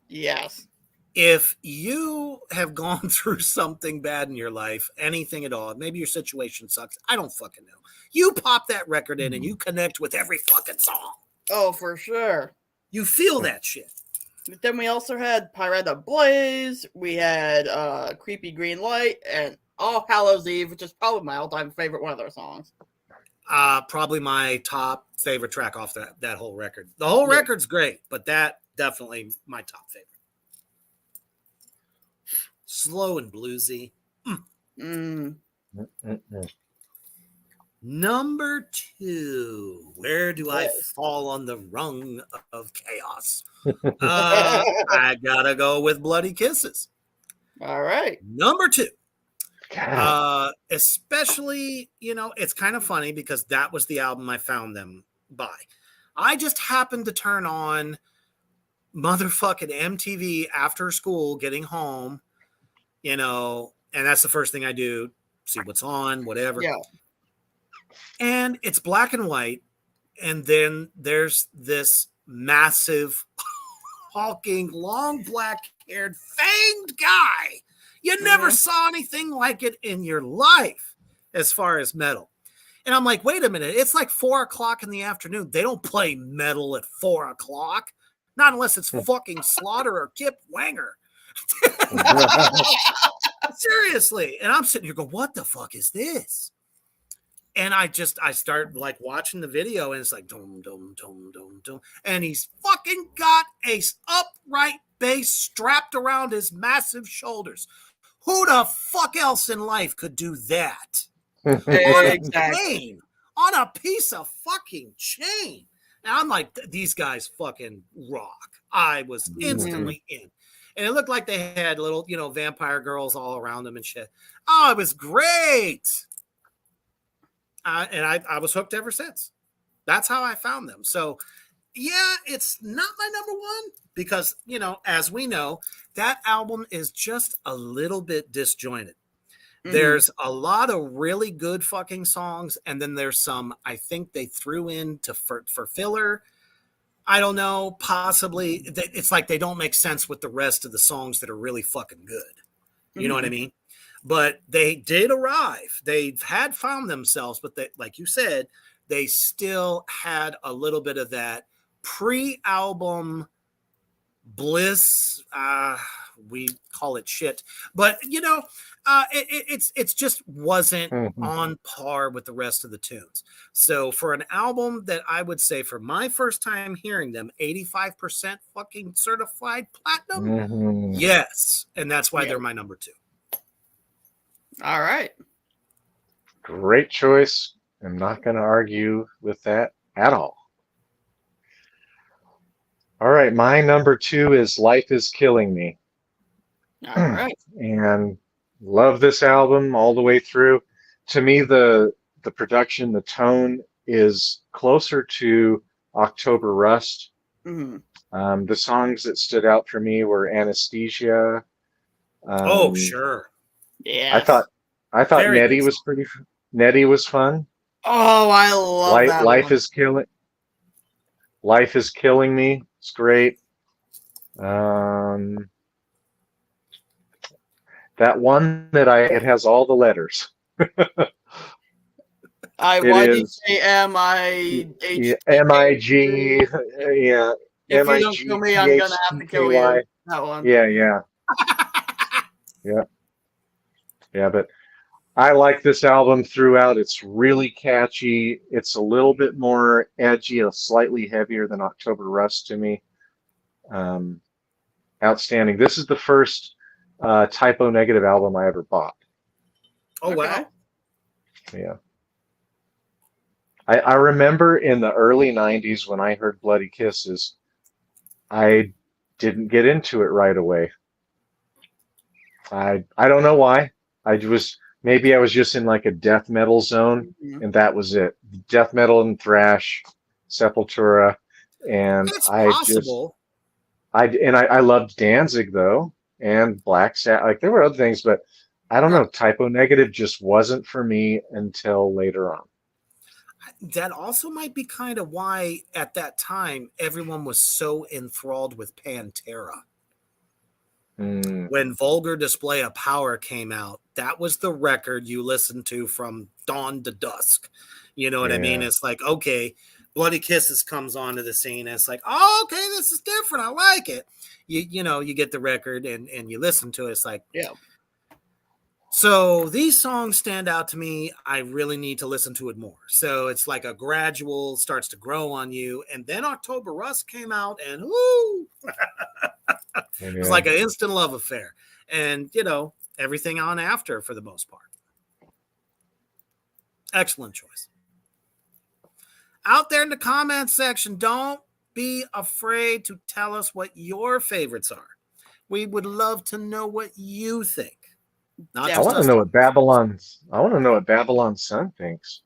Yes. If you have gone through something bad in your life, anything at all, maybe your situation sucks, I don't fucking know. You pop that record in and you connect with every fucking song. Oh, for sure. You feel that shit. But then we also had Pirate Blaze, we had Creepy Green Light, and All Hallows Eve, which is probably my all-time favorite one of their songs. Probably my top favorite track off that whole record. The whole record's great, but that definitely my top favorite. Slow and bluesy. Number 2. Where do I fall on the rung of chaos? I gotta go with Bloody Kisses. All right. Number 2. Especially, it's kind of funny because that was the album I found them by. I just happened to turn on motherfucking MTV after school, getting home, and that's the first thing I do, see what's on, whatever. Yeah. And it's black and white. And then there's this massive, hulking, long black-haired, fanged guy. You never saw anything like it in your life as far as metal. And I'm like, wait a minute. It's like 4:00 in the afternoon. They don't play metal at 4:00. Not unless it's fucking Slaughter or Kip Wanger. Seriously. And I'm sitting here going, what the fuck is this? And I start like watching the video and it's like, dum, dum, dum, dum, dum. And he's fucking got a upright bass strapped around his massive shoulders. Who the fuck else in life could do that? Exactly. On a piece of fucking chain. And I'm like, these guys fucking rock. I was instantly in. And it looked like they had little, vampire girls all around them and shit. Oh, it was great. And I was hooked ever since. That's how I found them. So, yeah, it's not my number 1 because, as we know, that album is just a little bit disjointed. There's a lot of really good fucking songs, and then there's some I think they threw in for filler. I don't know, possibly. It's like they don't make sense with the rest of the songs that are really fucking good. You know what I mean? But they did arrive. They had found themselves, but they, like you said, they still had a little bit of that pre-album bliss. We call it shit, but you know, it's just wasn't on par with the rest of the tunes. So for an album that I would say for my first time hearing them, 85% fucking certified platinum, yes, and that's why they're my number 2. All right. Great choice. I'm not going to argue with that at all. All right, my number 2 is Life is Killing Me. All right. And love this album all the way through. To me, the production, the tone is closer to October Rust. The songs that stood out for me were Anesthesia. Oh, sure. Yeah. I thought Nettie was Nettie was fun. Oh, I love that Life one. Life is Killing Me. It's great. That one that it has all the letters. Why did you say M-I-H? M-I-G, yeah. If you don't kill me, I'm gonna have to kill you. That one. Yeah. Yeah, but I like this album throughout. It's really catchy. It's a little bit more edgy, slightly heavier than October Rust to me. Outstanding. This is the first Typo Negative album I ever bought. Oh, wow. Yeah. I remember in the early 90s when I heard Bloody Kisses, I didn't get into it right away. I don't know why. Maybe I was just in like a death metal zone, and that was it. Death metal and thrash, Sepultura, and It's possible. I loved Danzig though, and Black Sabbath. Like there were other things, but I don't know. Typo Negative just wasn't for me until later on. That also might be kind of why at that time everyone was so enthralled with Pantera. When Vulgar Display of Power came out, that was the record you listened to from dawn to dusk. You know what I mean? It's like, okay, Bloody Kisses comes onto the scene. And it's like, oh, okay, this is different. I like it. You know, you get the record and you listen to it. It's like, yeah. So these songs stand out to me. I really need to listen to it more. So it's like a gradual starts to grow on you. And then October Rust came out and whoo! It was like an instant love affair. And, you know, everything on after for the most part. Excellent choice. Out there in the comments section, don't be afraid to tell us what your favorites are. We would love to know what you think. I want to know what Babylon's son thinks.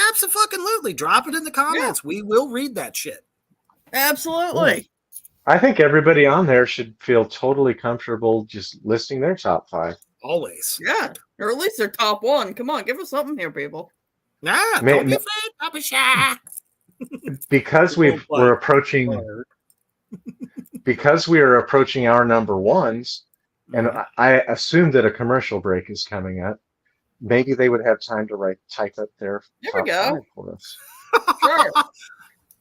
Absolutely. Drop it in the comments. Yeah. We will read that shit. Absolutely. I think everybody on there should feel totally comfortable just listing their top 5. Always. Yeah. Or at least their top 1. Come on, give us something here, people. Nah, don't be afraid. Don't be shy. Because we are approaching our number 1s, and I assume that a commercial break is coming up. Maybe they would have time to type up their top 5 for us. Sure.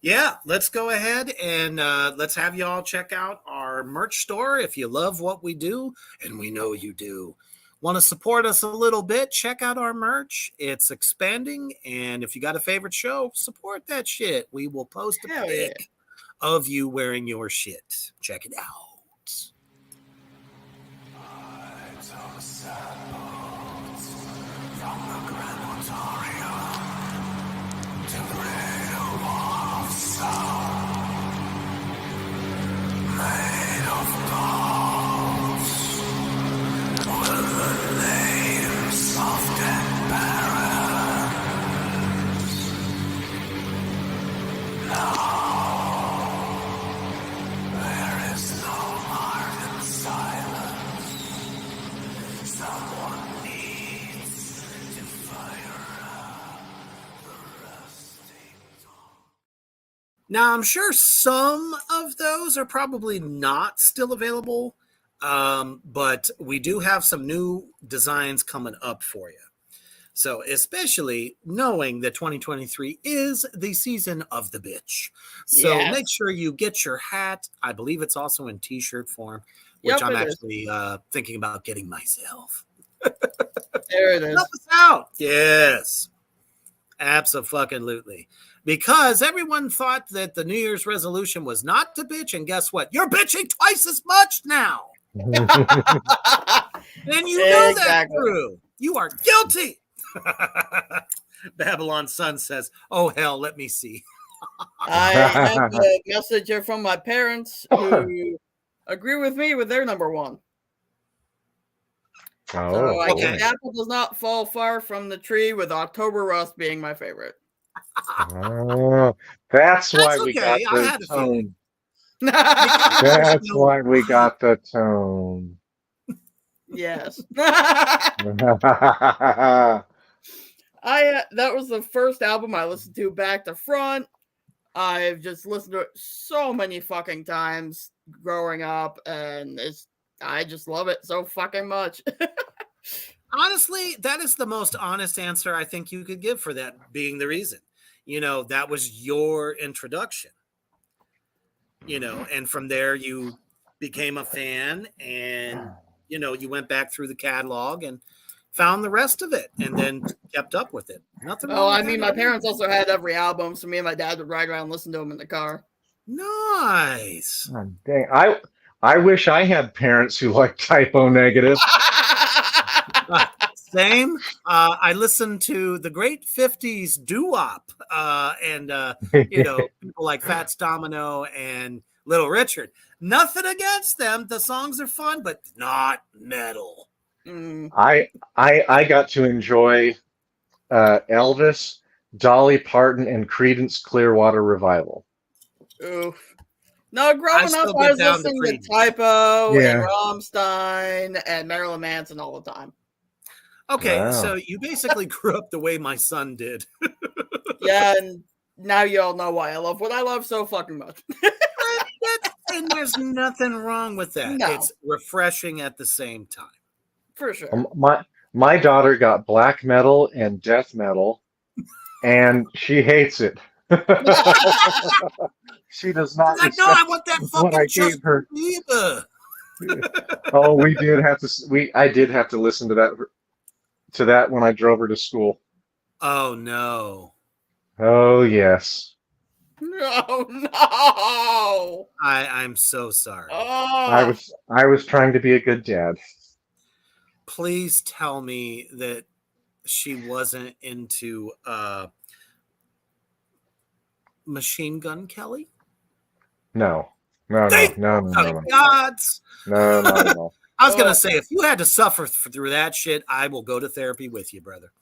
Yeah, let's go ahead and let's have y'all check out our merch store. If you love what we do, and we know you do, want to support us a little bit, check out our merch. It's expanding, and if you got a favorite show, support that shit. We will post a pic of you wearing your shit. Check it out. Someone needs Now, I'm sure some of those are probably not still available, but we do have some new designs coming up for you. So, especially knowing that 2023 is the season of the bitch. So, Yes. make sure you get your hat. I believe it's also in t shirt form, which Yep, I'm it is. actually thinking about getting myself. There it is. Help us out. Yes, absolutely. Because everyone thought that the New Year's resolution was not to bitch, and guess what? You're bitching twice as much now. And you know that's true. You are guilty. Babylon Sun says, "Oh hell, let me see." I have a message here from my parents who agree with me with their number one. So I guess okay. apple does not fall far from the tree, with October Rust being my favorite. Oh, that's why That's we okay. got I the had a feeling. tone. Because, That's you know, why we got the tone. Yes. Oh, That was the first album I listened to back to front. I've just listened to it so many fucking times growing up, and I just love it so fucking much. honestly, that is the most honest answer I think you could give for that being the reason. You know, that was your introduction. You know, and from there you became a fan, and you know, you went back through the catalog and found the rest of it, and then kept up with it. Nothing wrong Oh, with I mean, that my at all. parents also had every album, so me and my dad would ride around and listen to them in the car. Nice. dang. I wish I had parents who like typo negative. Same. I listened to the great 50s doo-wop, and you know, people like Fats Domino and Little Richard. Nothing against them. The songs are fun, but not metal. Mm. I got to enjoy Elvis, Dolly Parton, and Creedence Clearwater Revival. Oof. No, I growing up, still I get was down to listening to Creedence. Typo and Yeah. Rammstein and Marilyn Manson all the time. Okay, Wow. so you basically grew up the way my son did. Yeah, and now you all know why I love what I love so fucking much. And there's nothing wrong with that. No. It's refreshing at the same time. For sure. My daughter got black metal and death metal, and she hates it. She does not Like, no, I respect want that what I fucking gave Justin her. Bieber. Oh, we did have to. I did have to listen to that when I drove her to school. Oh no. Oh yes, No, no. I'm so sorry. Oh, I was trying to be a good dad. Please tell me that she wasn't into Machine Gun Kelly. No, no, no, Thank no, no, the no, gods. no, not at all. I was gonna say, if you had to suffer through that shit, I will go to therapy with you, brother.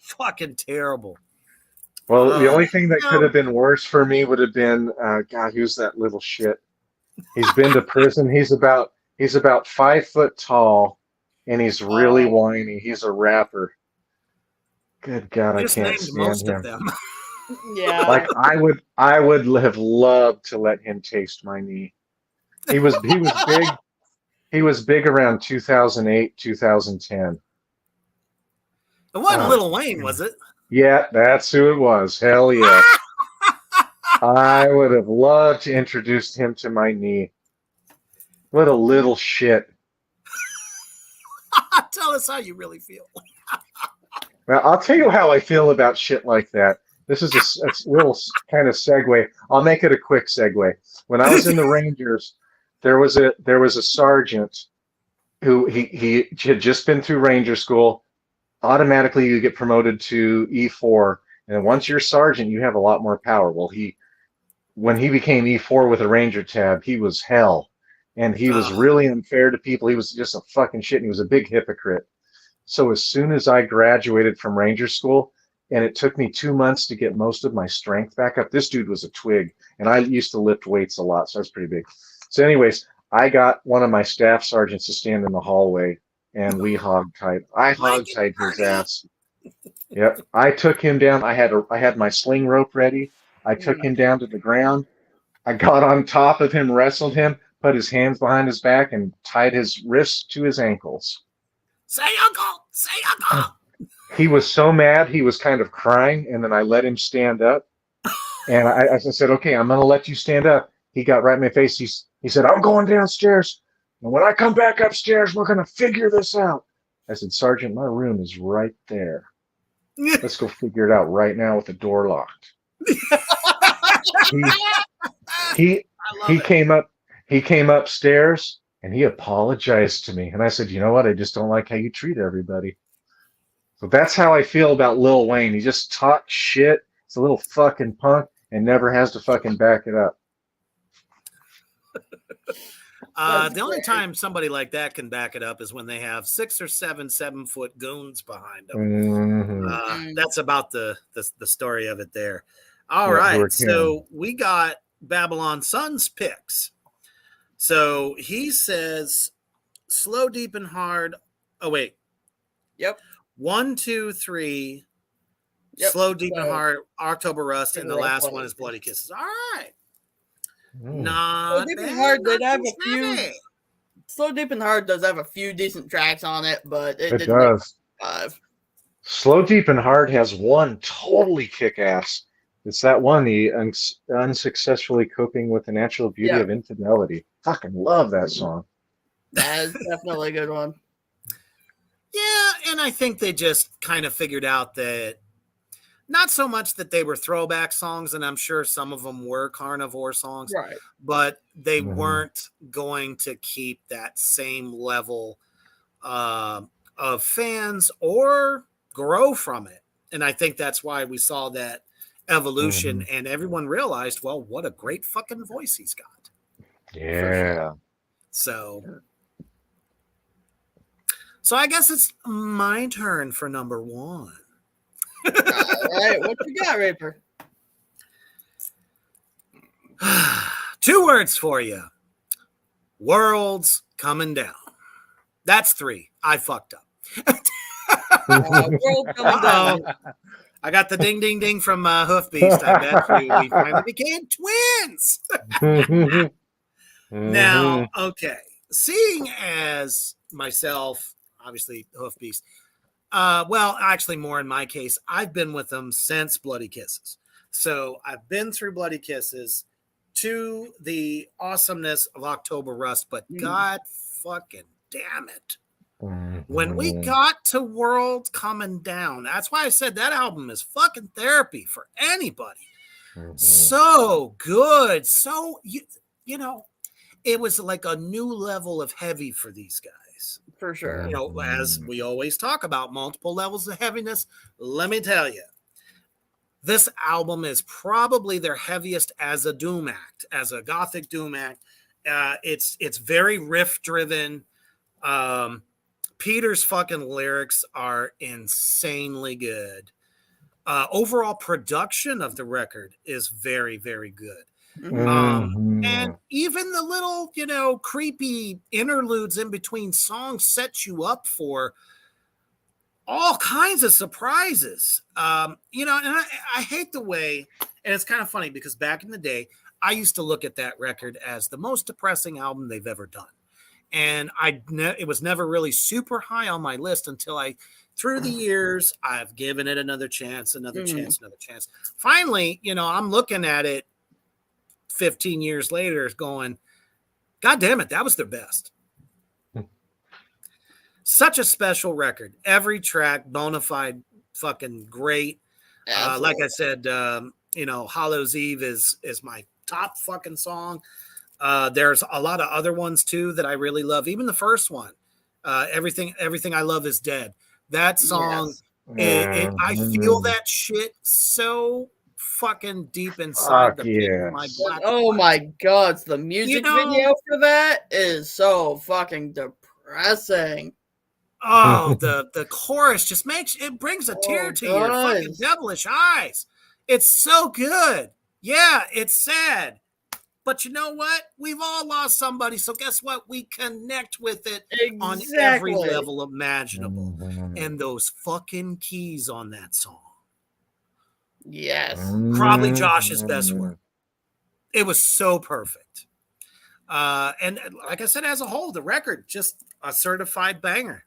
Fucking terrible. Well, the only thing that could No. have been worse for me would have been, God, who's that little shit? He's been to prison. He's about 5 foot tall, and he's really whiny. He's a rapper. Good God, You I just can't named most stand of him. them. yeah. Like I would have loved to let him taste my knee. He was big. He was big around 2008, 2010. It wasn't Oh, Lil Wayne, was it? yeah, that's who it was. Hell yes. I would have loved to introduce him to my knee. What a little shit. Tell us how you really feel. Now, I'll tell you how I feel about shit like that. This is a little kind of segue. I'll make it a quick segue. When I was in the Rangers, there was a sergeant who he had just been through Ranger school. Automatically, you get promoted to E4, and once you're sergeant, you have a lot more power. Well, when he became E4 with a Ranger tab, he was hell, and he was really unfair to people. He was just a fucking shit, and he was a big hypocrite. So as soon as I graduated from Ranger school, and it took me 2 months to get most of my strength back up, this dude was a twig, and I used to lift weights a lot, so that's pretty big. So anyways, I got one of my staff sergeants to stand in the hallway, and we hogtied. I hogtied his ass. Yep. I took him down. I had my sling rope ready. I took Mm. him down to the ground. I got on top of him, wrestled him, put his hands behind his back, and tied his wrists to his ankles. Say uncle, say uncle. He was so mad, he was kind of crying, and then I let him stand up. And I said, okay, I'm going to let you stand up. He got right in my face. He said, I'm going downstairs. And when I come back upstairs, we're going to figure this out. I said, Sergeant, my room is right there. Let's go figure it out right now with the door locked. He he came up he came upstairs and he apologized to me. And I said, you know what? I just don't like how you treat everybody. So that's how I feel about Lil Wayne. He just talks shit. It's a little fucking punk and never has to fucking back it up. The only time somebody like that can back it up is when they have 6 or 7 7-foot goons behind them. Mm-hmm. That's about the story of it there. All Yeah, right, Hurricane. so we got Babylon Sun's picks. So he says, slow, deep, and hard. Oh wait, Yep. 1, 2, 3. Yep. Slow, deep, and So- hard. October Rust, and the Rust, last Bloody one is Bloody Kisses. All right. Mm. Not Slow Deep and bad, Hard did not have too a few. shabby. Slow Deep and Hard does have a few decent tracks on it, but it It didn't make does. 5. Slow, Deep, and Hard has one totally kick-ass. It's that one, the unsuccessfully coping with the natural beauty Yeah. of infidelity. Fucking love that song. That is definitely a good one. Yeah, and I think they just kind of figured out that not so much that they were throwback songs, and I'm sure some of them were carnivore songs, Right. but they Mhm. weren't going to keep that same level of fans or grow from it. And I think that's why we saw that evolution, and everyone realized, well, what a great fucking voice he's got. Yeah. So I guess it's my turn for number 1. All right. What you got, Raper? 2 words for you. World's coming down. That's 3. I fucked up. World coming down. I got the ding, ding, ding from Hoofed Beast. I bet you we finally became twins. Now, okay. Seeing as myself, obviously, Hoofed Beast, well, actually, more in my case, I've been with them since Bloody Kisses. So I've been through Bloody Kisses to the awesomeness of October Rust, but God fucking damn it. When we got to World Coming Down, that's why I said that album is fucking therapy for anybody. So good. So, you know, it was like a new level of heavy for these guys. For sure. You know, as we always talk about multiple levels of heaviness, let me tell you, this album is probably their heaviest as a doom act, as a gothic doom act. It's very riff driven. Peter's fucking lyrics are insanely good. Overall production of the record is very, very good. And even the little, you know, creepy interludes in between songs set you up for all kinds of surprises. You know, and I hate the way, and it's kind of funny because back in the day, I used to look at that record as the most depressing album they've ever done. And it was never really super high on my list until through the years, I've given it another chance. Finally, you know, I'm looking at it 15 years later going, God damn it, that was their best. Such a special record. Every track, bona fide, fucking great. Like I said, you know, Hollow's Eve is my top fucking song. There's a lot of other ones too that I really love. Even the first one, Everything I Love Is Dead. That song, I feel that shit so fucking deep inside the pit of my black. Oh my God, the music video for that is so fucking depressing. Oh, the chorus just brings a tear to your fucking devilish eyes. It's so good. Yeah, it's sad. But you know what? We've all lost somebody. So guess what? We connect with it on Exactly. every level imaginable. Mhm. And those fucking keys on that song. Yes. Probably Josh's best Mhm. work. It was so perfect. And like I said, as a whole, the record, just a certified banger.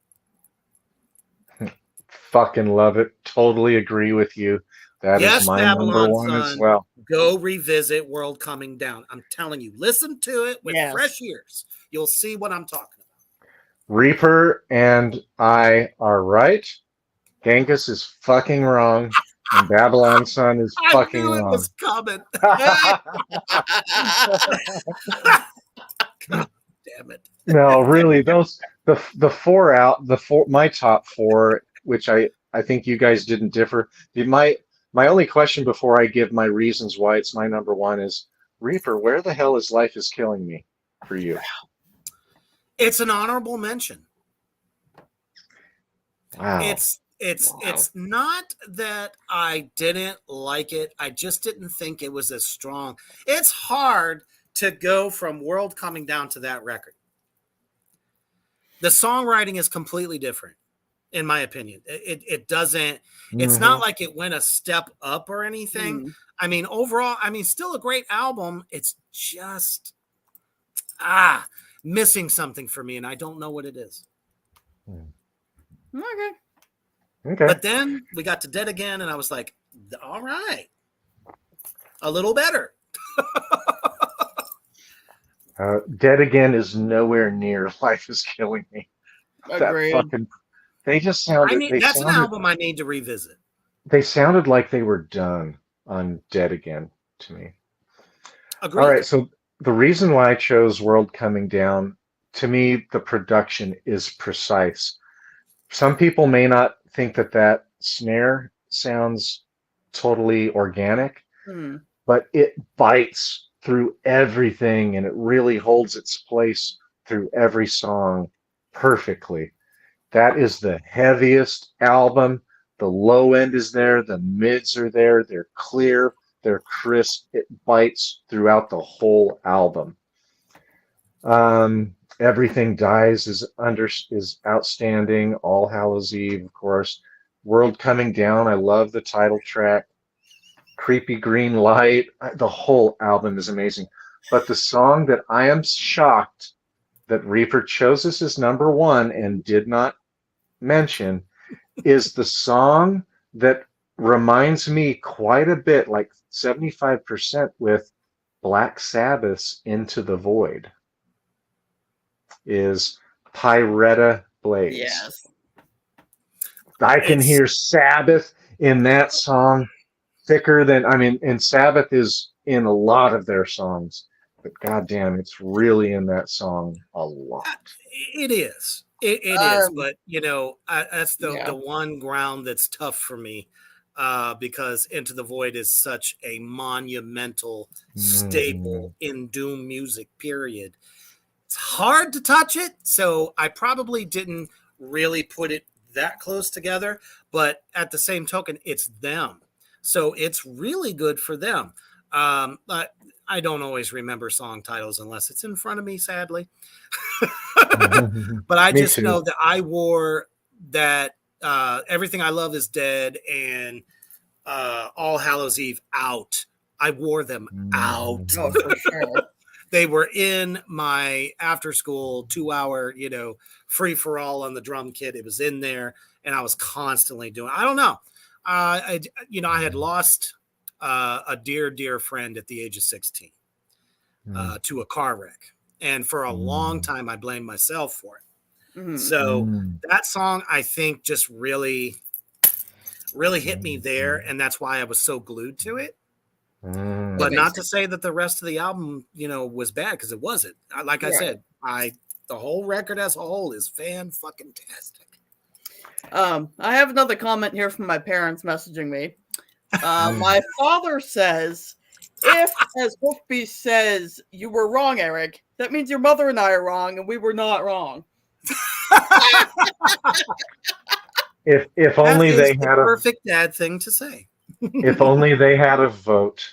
Fucking love it. Totally agree with you. That is Yes, my number Babylon one as Sun, well. go revisit World Coming Down. I'm telling you, listen to it with Yes. fresh ears. You'll see what I'm talking about. Reaper and I are right. Gangis is fucking wrong. And Babylon Sun is I fucking knew it wrong. was coming. God damn it. No, really, the four out the four my top four, which I think you guys didn't differ. My only question before I give my reasons why it's my number one is Reaper, where the hell is Life is Killing Me for you? It's an honorable mention. Wow. It's not that I didn't like it. I just didn't think it was as strong. It's hard to go from World Coming Down to that record. The songwriting is completely different, in my opinion. It doesn't, it's not like it went a step up or anything. I mean, overall, still a great album. It's just missing something for me, and I don't know what it is. Okay. But then we got to Dead Again, and I was like, all right, a little better. Dead Again is nowhere near Life is Killing Me. Agreed. That fucking they just sounded That's an album I need to revisit. They sounded like they were done on Dead Again to me. Agreed. All right, so the reason why I chose World Coming Down, to me, the production is precise. Some people may not think that that snare sounds totally organic, but it bites through everything and it really holds its place through every song perfectly. That is the heaviest album. The low end is there, the mids are there, they're clear, they're crisp. It bites throughout the whole album. Everything Dies is outstanding. All Hallows Eve, of course. World Coming Down, I love the title track. Creepy Green Light, the whole album is amazing. But the song that I am shocked that Reaper chose as his number one and did not mention is the song that reminds me quite a bit, like 75%, with Black Sabbath's Into the Void, is Pyretta Blaze. Yes. I can hear Sabbath in that song thicker than, and Sabbath is in a lot of their songs, but goddamn, it's really in that song a lot. It is. It is, but that's the one ground that's tough for me, because Into the Void is such a monumental staple in doom music, period. It's hard to touch it, so I probably didn't really put it that close together, but at the same token, it's them. So it's really good for them. But I don't always remember song titles unless it's in front of me, sadly. But I just know that I wore that Everything I Love Is Dead and All Hallows Eve out. I wore them out. Oh, for sure. They were in my after school 2-hour, free for all on the drum kit. It was in there, and I was constantly doing. I don't know. I had lost a dear friend at the age of 16 to a car wreck, and for a long time I blamed myself for it. So that song, I think, just really hit me there, and that's why I was so glued to it. But not to say that the rest of the album, was bad, because it wasn't. Like I said, the whole record as a whole is fan-fucking-tastic. I have another comment here from my parents messaging me. My father says, if, as Hoofed Beast says, you were wrong, Eric, that means your mother and I are wrong, and we were not wrong. If only they had a perfect dad thing to say. If only they had a vote.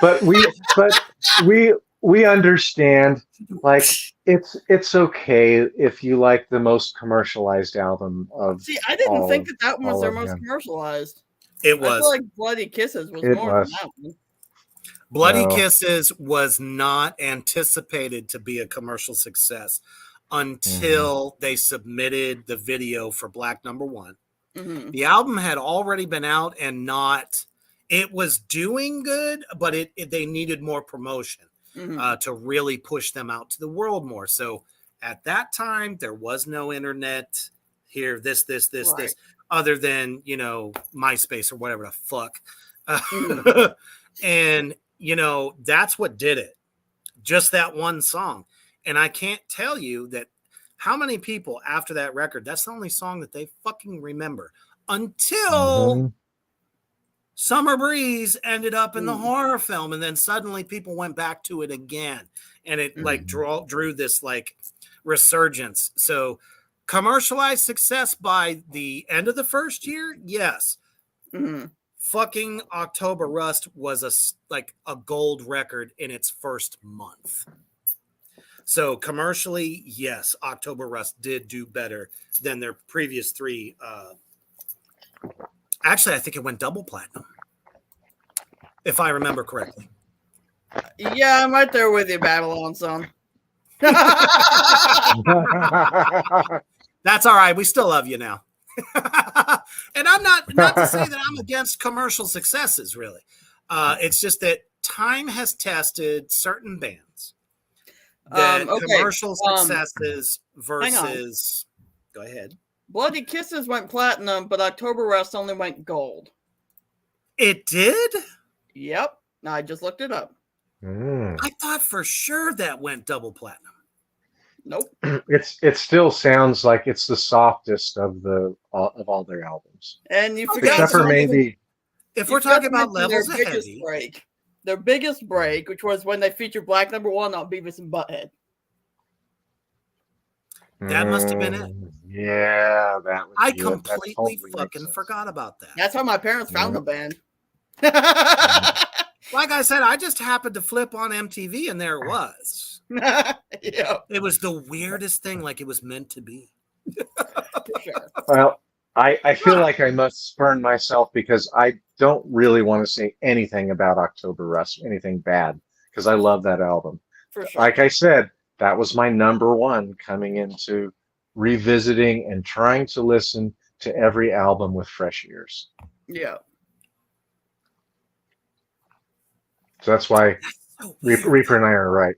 But we understand. Like it's okay if you like the most commercialized album of. See, I didn't think that one was all their of most them. commercialized. It I feel was. like Bloody Kisses was It more was. than that one. Bloody No. Kisses was not anticipated to be a commercial success until they submitted the video for Black Number One. Mm-hmm. The album had already been out and it was doing good, but they needed more promotion to really push them out to the world more. So at that time, there was no internet here, this, other than, MySpace or whatever the fuck. And, that's what did it. Just that one song. And I can't tell you that how many people after that record, that's the only song that they fucking remember until Summer Breeze ended up in the horror film. And then suddenly people went back to it again. And it drew this like resurgence. So commercialized success by the end of the first year. Yes. Fucking October Rust was a gold record in its first month. So commercially, yes, October Rust did do better than their previous three. Actually, I think it went double platinum, if I remember correctly. Yeah, I'm right there with you, Babylon son. That's all right. We still love you now. And I'm not to say that I'm against commercial successes, really. It's just that time has tested certain bands that commercial successes versus. Go ahead. Bloody Kisses went platinum, but October Rust only went gold. It did? Yep. I just looked it up. I thought for sure that went double platinum. Nope. It still sounds like it's the softest of all their albums. And you forgot except for maybe if we're talking about levels their biggest heavy. break. Their biggest break, which was when they featured Black Number One on Beavis and Butthead. That must have been it. Yeah, that was. I completely fucking forgot about that. That's how my parents found the band. Like I said, I just happened to flip on MTV and there it was. Yeah. It was the weirdest thing, like it was meant to be. For sure. Well, I feel like I must spurn myself because I don't really want to say anything about October Rust, anything bad, because I love that album. For sure. Like I said, that was my number one coming into revisiting and trying to listen to every album with fresh ears. Yeah. So that's why Reaper and I are right.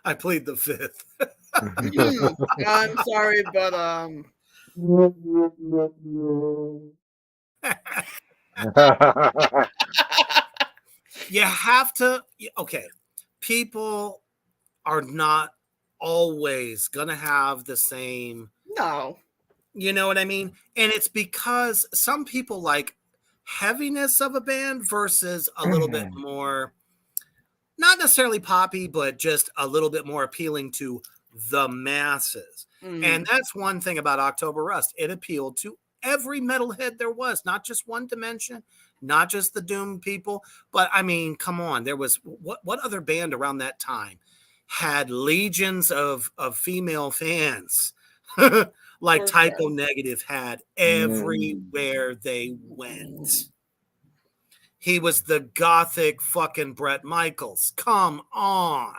I plead the fifth. I'm sorry, but you have to. Okay, people are not always gonna have the same. no. You know what I mean? And it's because some people like heaviness of a band versus a little bit more, not necessarily poppy, but just a little bit more appealing to the masses. And that's one thing about October Rust. It appealed to every metalhead there was, not just One Dimension, not just the Doom people. But I mean, come on, there was what other band around that time had legions of female fans? Like Typo Negative had everywhere they went. He was the gothic fucking Bret Michaels. Come on.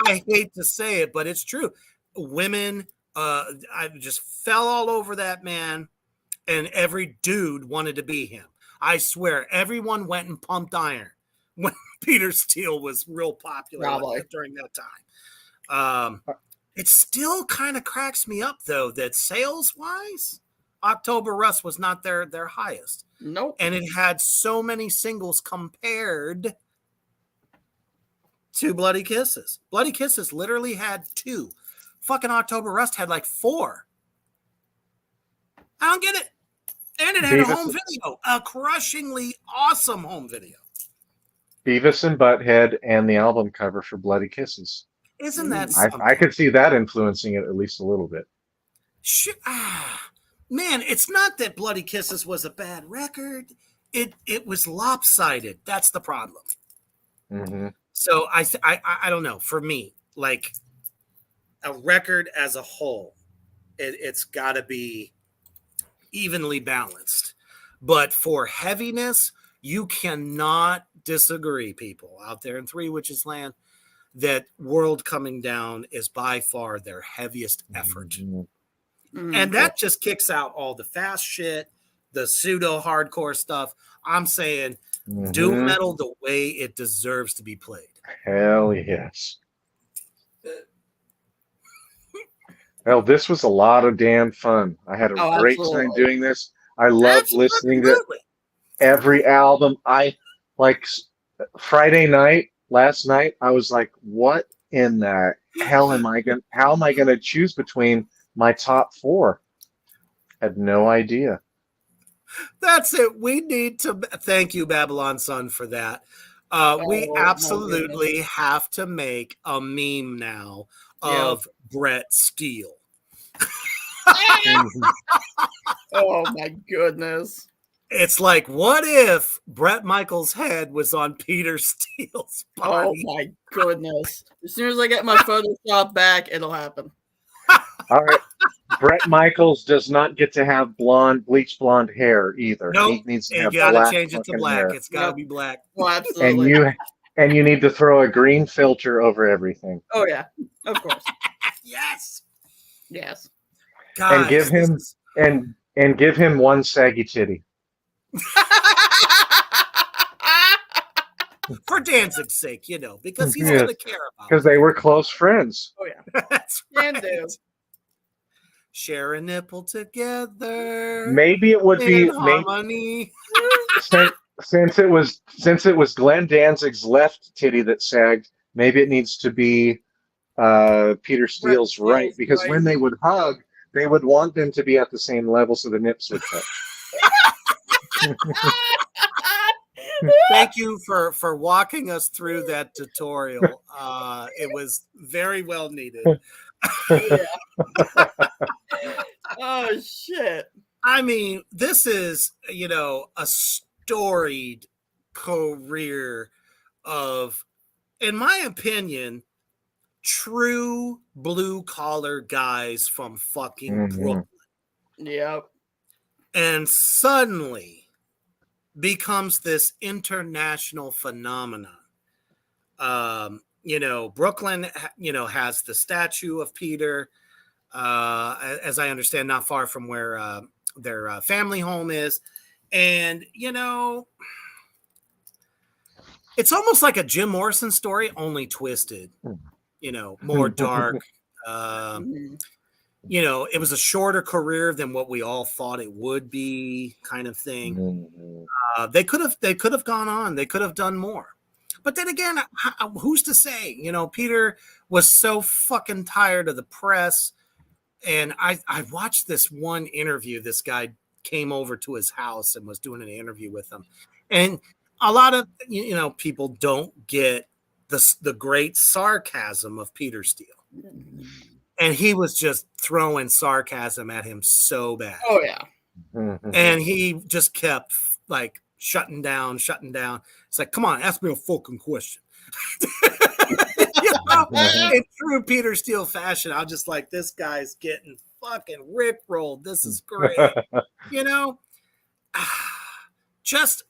I hate to say it, but it's true. Women, I just fell all over that man, and every dude wanted to be him. I swear, everyone went and pumped iron when Peter Steele was real popular during that time. It still kind of cracks me up, though, that sales-wise, October Rust was not their highest. Nope. And it had so many singles compared to Bloody Kisses. Bloody Kisses literally had 2. Fucking October Rust had like 4. I don't get it. And it had a home video, a crushingly awesome home video. Beavis and Butthead and the album cover for Bloody Kisses. Isn't that I could see that influencing it at least a little bit. Man, it's not that Bloody Kisses was a bad record. It was lopsided. That's the problem. Mm-hmm. So I don't know. For me, like a record as a whole, it's got to be evenly balanced. But for heaviness, you cannot disagree, people out there in Three Witches Land, that World Coming Down is by far their heaviest effort. Mm-hmm. And that just kicks out all the fast shit, the pseudo hardcore stuff. I'm saying doom metal the way it deserves to be played. Hell yes. Well, this was a lot of damn fun. I had a great time doing this. I loved listening to every album. I like Friday night, last night, I was like, what in the hell how am I gonna choose between my top 4? Had no idea. That's it. We need to thank you, Babylon Sun, for that. We absolutely have to make a meme now of Brett Steele. Oh my goodness. It's like, what if Brett Michaels' head was on Peter Steele's body? Oh my goodness. As soon as I get my Photoshop back, it'll happen. All right. Brett Michaels does not get to have bleach blonde hair either. Nope. He needs to have you gotta black change it to black. hair. It's gotta be black. Well, absolutely. And you need to throw a green filter over everything. Oh yeah, of course. Yes. Yes. Guys, and give him one saggy titty. For Danzig's sake, because he's gonna care about it. Because they were close friends. Oh yeah. That's Can right. do. Share a nipple together. Maybe it would be harmony. Since it was Glenn Danzig's left titty that sagged, maybe it needs to be Peter Steele's right, because when they would hug, they would want them to be at the same level so the nips would touch. Thank you for walking us through that tutorial. It was very well needed. Oh shit. I mean, this is, a storied career of, in my opinion, true blue collar guys from fucking Brooklyn. Yep. And suddenly becomes this international phenomenon. Brooklyn, has the statue of Peter, as I understand, not far from where their family home is. And, it's almost like a Jim Morrison story, only twisted, more dark. It was a shorter career than what we all thought it would be, kind of thing. They could have gone on. They could have done more. But then again, who's to say? Peter was so fucking tired of the press. And I watched this one interview. This guy came over to his house and was doing an interview with him. And a lot of, people don't get the great sarcasm of Peter Steele. And he was just throwing sarcasm at him so bad. Oh, yeah. And he just kept, like, shutting down. It's like, come on, ask me a fucking question. In true Peter Steele fashion, I'm just like, this guy's getting fucking rickrolled. This is great. Just,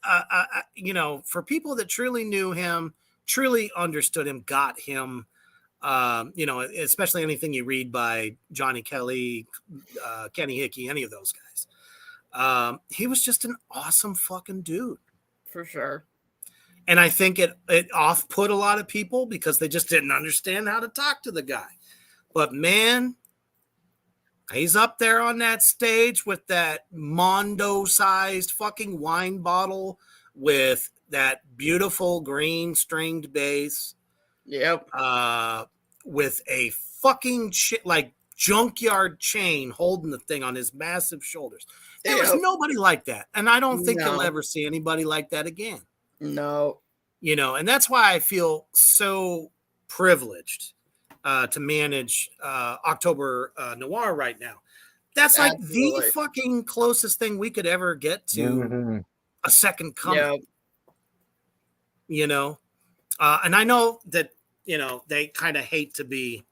for people that truly knew him, truly understood him, got him, especially anything you read by Johnny Kelly, Kenny Hickey, any of those guys. He was just an awesome fucking dude. For sure. And I think it off-put a lot of people because they just didn't understand how to talk to the guy. But man, he's up there on that stage with that Mondo-sized fucking wine bottle with that beautiful green stringed bass. Yep. With a fucking junkyard chain holding the thing on his massive shoulders. There was nobody like that. And I don't think you'll ever see anybody like that again. No. And that's why I feel so privileged to manage October Noir right now. That's like Absolutely. the fucking closest thing we could ever get to Mhm. a second coming. Yeah. You know, and I know that they kind of hate to be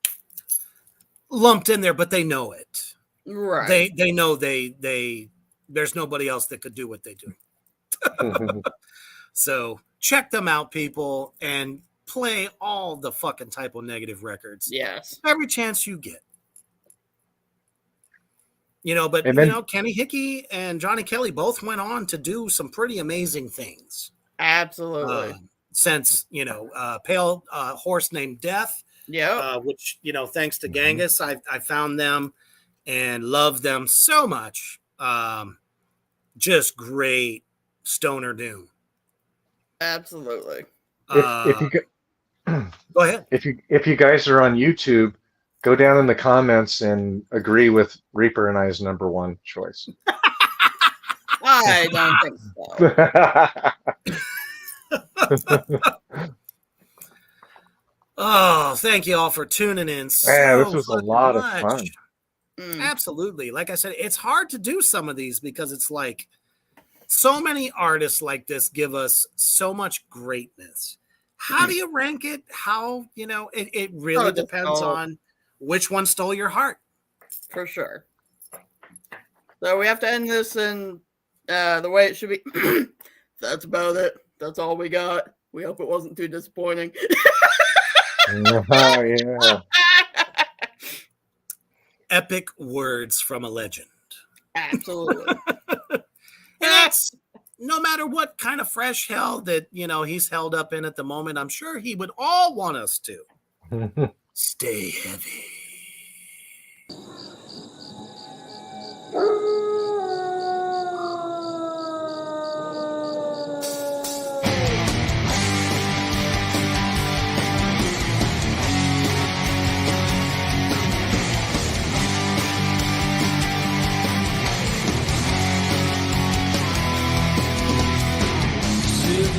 lumped in there, but they know it. Right. They know they there's nobody else that could do what they do. So check them out, people, and play all the fucking Typo Negative records Yes. every chance you get. But And then- Kenny Hickey and Johnny Kelly both went on to do some pretty amazing things. Absolutely. Since Pale Horse Named Death, Yep. which thanks to Gangis, I found them and loved them so much. Just great stoner doom. Absolutely. If you Go ahead. if you guys are on YouTube, go down in the comments and agree with Reaper and I's number one choice. I don't think so. Oh, thank you all for tuning in. Man, this so was a fucking lot of much. fun. Absolutely. Like I said, it's hard to do some of these because it's like so many artists like this give us so much greatness. How do you rank it? How, it really depends on which one stole your heart. For sure. So we have to end this in the way it should be. That's about it. That's all we got. We hope it wasn't too disappointing. Oh, yeah. Epic words from a legend. Absolutely. And that's no matter what kind of fresh hell that, he's held up in at the moment. I'm sure he would all want us to stay heavy.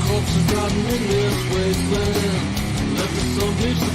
Corpses rotting in this wasteland. Left us some bitch to